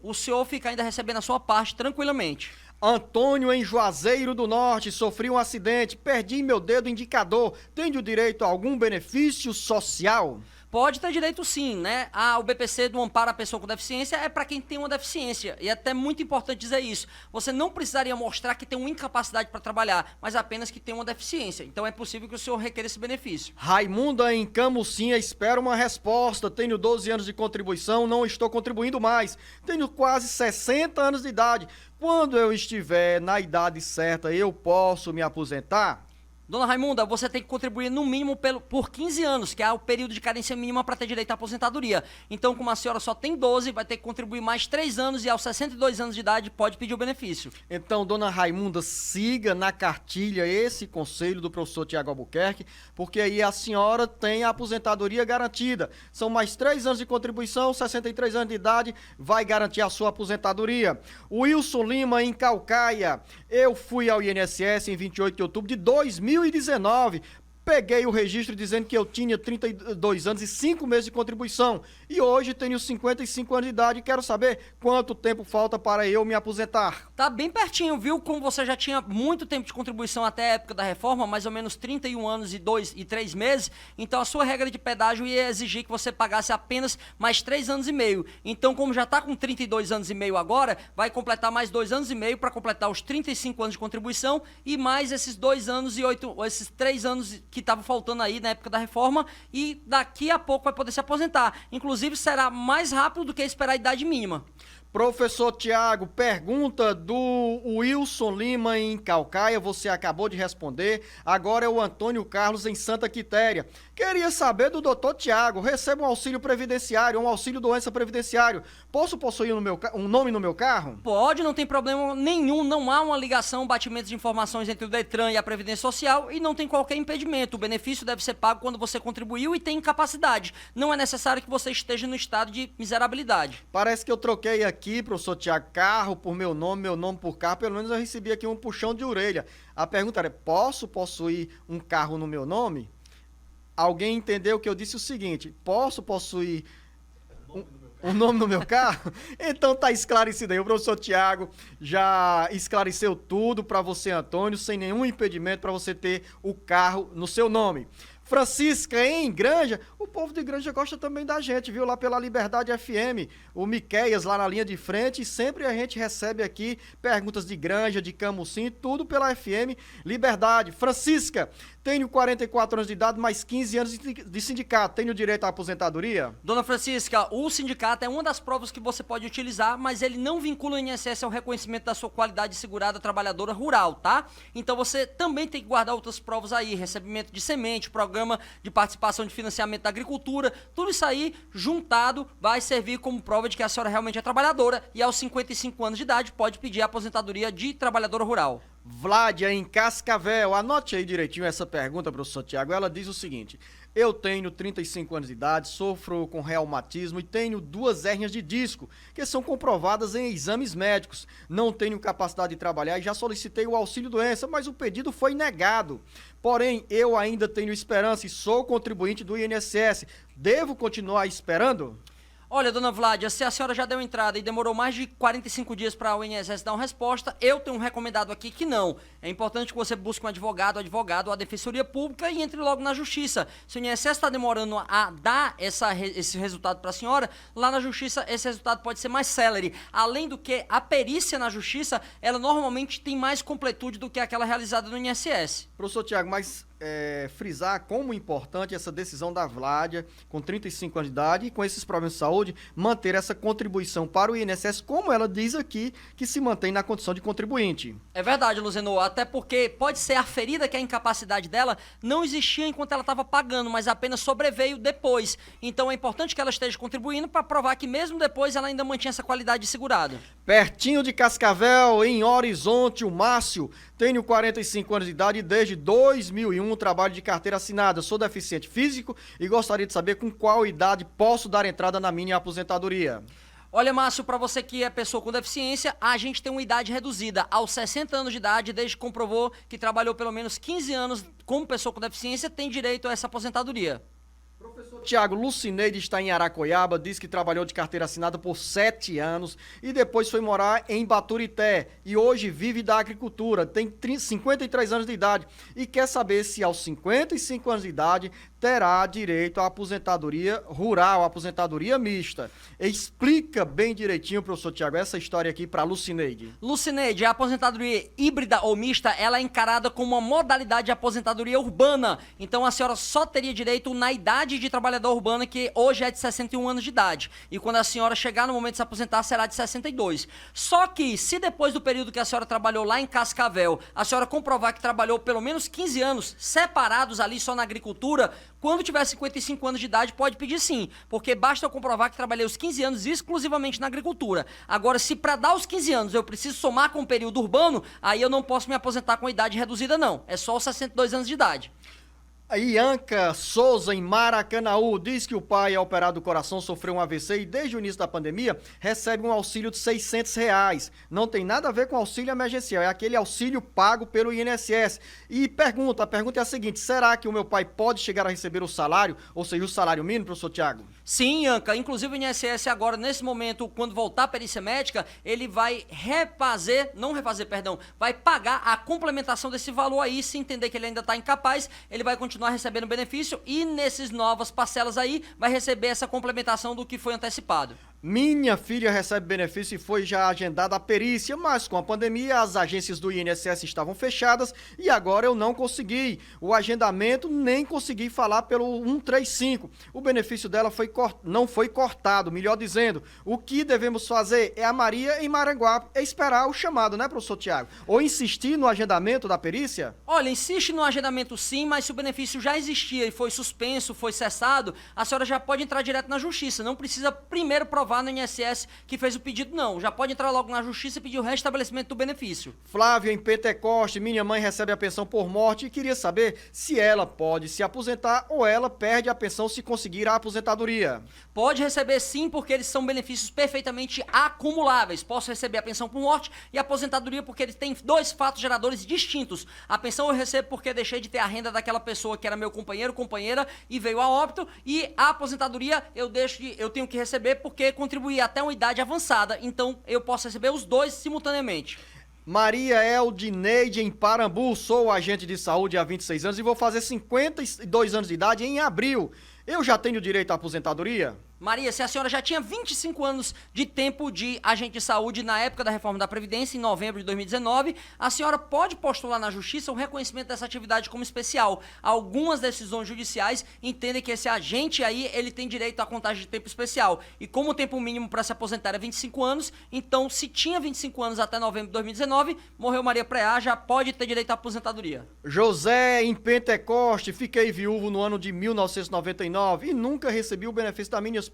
o senhor fica ainda recebendo a sua parte tranquilamente. Antônio, em Juazeiro do Norte, sofri um acidente, perdi meu dedo indicador. Tenho direito a algum benefício social? Pode ter direito sim, né? O BPC do Amparo à Pessoa com Deficiência é para quem tem uma deficiência. E é até muito importante dizer isso. Você não precisaria mostrar que tem uma incapacidade para trabalhar, mas apenas que tem uma deficiência. Então é possível que o senhor requeira esse benefício. Raimunda, em Camucinha, espero uma resposta. Tenho 12 anos de contribuição, não estou contribuindo mais. Tenho quase 60 anos de idade. Quando eu estiver na idade certa, eu posso me aposentar? Dona Raimunda, você tem que contribuir no mínimo por 15 anos, que é o período de carência mínima para ter direito à aposentadoria. Então, como a senhora só tem 12, vai ter que contribuir mais 3 anos e aos 62 anos de idade pode pedir o benefício. Então, dona Raimunda, siga na cartilha esse conselho do professor Tiago Albuquerque, porque aí a senhora tem a aposentadoria garantida. São mais 3 anos de contribuição, 63 anos de idade, vai garantir a sua aposentadoria. Wilson Lima, em Calcaia, eu fui ao INSS em 28 de outubro de 2019. Peguei o registro dizendo que eu tinha 32 anos e 5 meses de contribuição. E hoje tenho 55 anos de idade e quero saber quanto tempo falta para eu me aposentar. Tá bem pertinho, viu? Como você já tinha muito tempo de contribuição até a época da reforma, mais ou menos 31 anos e 2 e 3 meses, então a sua regra de pedágio ia exigir que você pagasse apenas mais 3 anos e meio. Então, como já tá com 32 anos e meio agora, vai completar mais 2 anos e meio para completar os 35 anos de contribuição e mais esses 2 anos e 8, esses 3 anos que estavam faltando aí na época da reforma, e daqui a pouco vai poder se aposentar. Inclusive, será mais rápido do que esperar a idade mínima. Professor Tiago, pergunta do Wilson Lima em Calcaia, você acabou de responder. Agora é o Antônio Carlos em Santa Quitéria. Queria saber do doutor Tiago, recebo um auxílio previdenciário, um auxílio doença previdenciário. Posso possuir um nome no meu carro? Pode, não tem problema nenhum, não há uma ligação, batimento de informações entre o Detran e a Previdência Social e não tem qualquer impedimento. O benefício deve ser pago quando você contribuiu e tem incapacidade. Não é necessário que você esteja no estado de miserabilidade. Parece que eu troquei aqui, professor Tiago, carro por meu nome por carro, pelo menos eu recebi aqui um puxão de orelha. A pergunta era, posso possuir um carro no meu nome? Alguém entendeu que eu disse o seguinte, posso possuir um nome no meu carro? Então tá esclarecido aí, o professor Tiago já esclareceu tudo para você, Antônio, sem nenhum impedimento para você ter o carro no seu nome. Francisca, em Granja, o povo de Granja gosta também da gente, viu? Lá pela Liberdade FM, o Miqueias lá na linha de frente, e sempre a gente recebe aqui perguntas de Granja, de Camusim, tudo pela FM Liberdade. Francisca, tenho 44 anos de idade, mais 15 anos de sindicato, tenho direito à aposentadoria? Dona Francisca, o sindicato é uma das provas que você pode utilizar, mas ele não vincula o INSS ao reconhecimento da sua qualidade de segurada trabalhadora rural, tá? Então você também tem que guardar outras provas aí, recebimento de semente, programa de participação de financiamento da agricultura, tudo isso aí juntado vai servir como prova de que a senhora realmente é trabalhadora e aos 55 anos de idade pode pedir a aposentadoria de trabalhadora rural. Vládia, em Cascavel, anote aí direitinho essa pergunta, professor Tiago, ela diz o seguinte, eu tenho 35 anos de idade, sofro com reumatismo e tenho 2 hérnias de disco, que são comprovadas em exames médicos. Não tenho capacidade de trabalhar e já solicitei o auxílio doença, mas o pedido foi negado. Porém, eu ainda tenho esperança e sou contribuinte do INSS. Devo continuar esperando? Olha, dona Vládia, se a senhora já deu entrada e demorou mais de 45 dias para o INSS dar uma resposta, eu tenho um recomendado aqui que não. É importante que você busque um advogado ou a Defensoria Pública e entre logo na Justiça. Se o INSS está demorando a dar esse resultado para a senhora, lá na Justiça esse resultado pode ser mais célere. Além do que, a perícia na Justiça, ela normalmente tem mais completude do que aquela realizada no INSS. Professor Tiago, mas frisar como importante essa decisão da Vládia, com 35 anos de idade e com esses problemas de saúde, manter essa contribuição para o INSS, como ela diz aqui, que se mantém na condição de contribuinte. É verdade, Luzenor, até porque pode ser a ferida, que a incapacidade dela não existia enquanto ela estava pagando, mas apenas sobreveio depois. Então é importante que ela esteja contribuindo para provar que mesmo depois ela ainda mantinha essa qualidade segurada. Pertinho de Cascavel, em Horizonte, o Márcio, tenho 45 anos de idade e desde 2001 trabalho de carteira assinada. Sou deficiente físico e gostaria de saber com qual idade posso dar entrada na minha aposentadoria. Olha, Márcio, para você que é pessoa com deficiência, a gente tem uma idade reduzida aos 60 anos de idade, desde que comprovou que trabalhou pelo menos 15 anos como pessoa com deficiência, tem direito a essa aposentadoria. Professor Tiago, Lucineide está em Aracoiaba, diz que trabalhou de carteira assinada por 7 anos e depois foi morar em Baturité e hoje vive da agricultura, tem 53 anos de idade e quer saber se aos 55 anos de idade terá direito à aposentadoria rural, aposentadoria mista. Explica bem direitinho, professor Tiago, essa história aqui para Lucineide. Lucineide, a aposentadoria híbrida ou mista, ela é encarada como uma modalidade de aposentadoria urbana. Então a senhora só teria direito na idade de trabalhador urbano, que hoje é de 61 anos de idade. E quando a senhora chegar no momento de se aposentar, será de 62. Só que, se depois do período que a senhora trabalhou lá em Cascavel, a senhora comprovar que trabalhou pelo menos 15 anos separados ali só na agricultura, quando tiver 55 anos de idade, pode pedir sim, porque basta eu comprovar que trabalhei os 15 anos exclusivamente na agricultura. Agora, se para dar os 15 anos eu preciso somar com o período urbano, aí eu não posso me aposentar com idade reduzida, não. É só os 62 anos de idade. A Ianca Souza, em Maracanaú, diz que o pai é operado do coração, sofreu um AVC e desde o início da pandemia recebe um auxílio de R$600. Não tem nada a ver com auxílio emergencial, é aquele auxílio pago pelo INSS. E a pergunta é a seguinte, será que o meu pai pode chegar a receber o salário, ou seja, o salário mínimo, professor Tiago? Sim, Ianca, inclusive o INSS agora, nesse momento, quando voltar a perícia médica, ele vai vai pagar a complementação desse valor aí, se entender que ele ainda está incapaz, ele vai continuar recebendo benefício e nessas novas parcelas aí vai receber essa complementação do que foi antecipado. Minha filha recebe benefício e foi já agendada a perícia, mas com a pandemia as agências do INSS estavam fechadas e agora eu não consegui o agendamento, nem consegui falar pelo 135. O benefício dela não foi cortado, melhor dizendo. O que devemos fazer é a Maria em Maranguape, é esperar o chamado, né, professor Tiago? Ou insistir no agendamento da perícia? Olha, insiste no agendamento sim, mas se o benefício já existia e foi suspenso, foi cessado, a senhora já pode entrar direto na justiça, não precisa primeiro provar no INSS que fez o pedido, não. Já pode entrar logo na justiça e pedir o restabelecimento do benefício. Flávia, em Pentecoste, minha mãe recebe a pensão por morte e queria saber se ela pode se aposentar ou ela perde a pensão se conseguir a aposentadoria. Pode receber sim, porque eles são benefícios perfeitamente acumuláveis. Posso receber a pensão por morte e a aposentadoria porque eles têm dois fatos geradores distintos. A pensão eu recebo porque deixei de ter a renda daquela pessoa que era meu companheiro, companheira e veio a óbito, e a aposentadoria eu tenho que receber porque contribuir até uma idade avançada, então eu posso receber os dois simultaneamente. Maria Eldineide, em Parambu, sou agente de saúde há 26 anos e vou fazer 52 anos de idade em abril. Eu já tenho direito à aposentadoria? Maria, se a senhora já tinha 25 anos de tempo de agente de saúde na época da reforma da Previdência, em novembro de 2019, a senhora pode postular na Justiça o reconhecimento dessa atividade como especial. Algumas decisões judiciais entendem que esse agente aí, ele tem direito à contagem de tempo especial. E como o tempo mínimo para se aposentar é 25 anos, então se tinha 25 anos até novembro de 2019, morreu Maria Preá, já pode ter direito à aposentadoria. José, em Pentecoste, fiquei viúvo no ano de 1999 e nunca recebi o benefício da minha esposa.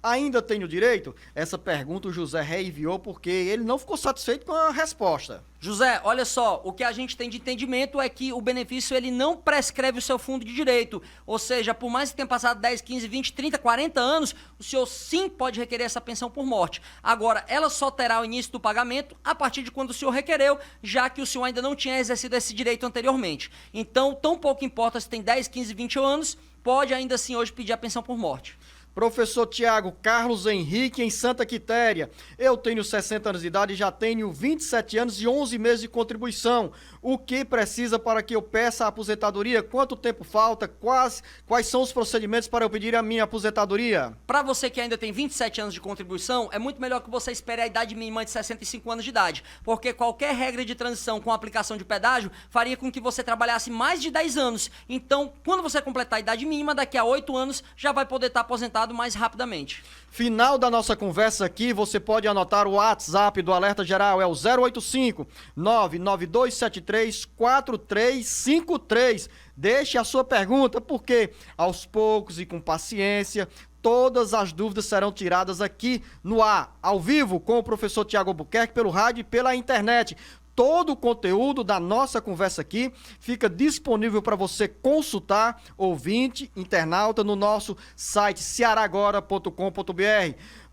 Ainda tenho direito? Essa pergunta o José reenviou porque ele não ficou satisfeito com a resposta. José, olha só, o que a gente tem de entendimento é que o benefício ele não prescreve o seu fundo de direito, ou seja, por mais que tenha passado 10, 15, 20, 30, 40 anos, o senhor sim pode requerer essa pensão por morte. Agora, ela só terá o início do pagamento a partir de quando o senhor requereu, já que o senhor ainda não tinha exercido esse direito anteriormente. Então, tão pouco importa se tem 10, 15, 20 anos, pode ainda assim hoje pedir a pensão por morte. Professor Tiago, Carlos Henrique, em Santa Quitéria. Eu tenho 60 anos de idade e já tenho 27 anos e 11 meses de contribuição. O que precisa para que eu peça a aposentadoria? Quanto tempo falta? Quais são os procedimentos para eu pedir a minha aposentadoria? Para você que ainda tem 27 anos de contribuição, é muito melhor que você espere a idade mínima de 65 anos de idade, porque qualquer regra de transição com aplicação de pedágio faria com que você trabalhasse mais de 10 anos. Então, quando você completar a idade mínima, daqui a 8 anos, já vai poder estar aposentado mais rapidamente. Final da nossa conversa aqui, você pode anotar o WhatsApp do Alerta Geral, é o 085 99273 4353. Deixe a sua pergunta, porque aos poucos e com paciência, todas as dúvidas serão tiradas aqui no ar, ao vivo, com o professor Tiago Albuquerque, pelo rádio e pela internet. Todo o conteúdo da nossa conversa aqui fica disponível para você consultar, ouvinte, internauta, no nosso site cearagora.com.br.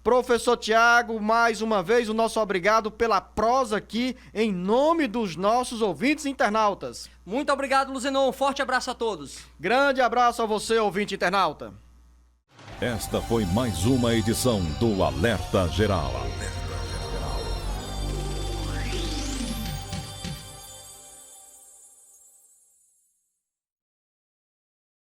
Professor Tiago, mais uma vez, o nosso obrigado pela prosa aqui, em nome dos nossos ouvintes internautas. Muito obrigado, Luzenon. Um forte abraço a todos. Grande abraço a você, ouvinte internauta. Esta foi mais uma edição do Alerta Geral.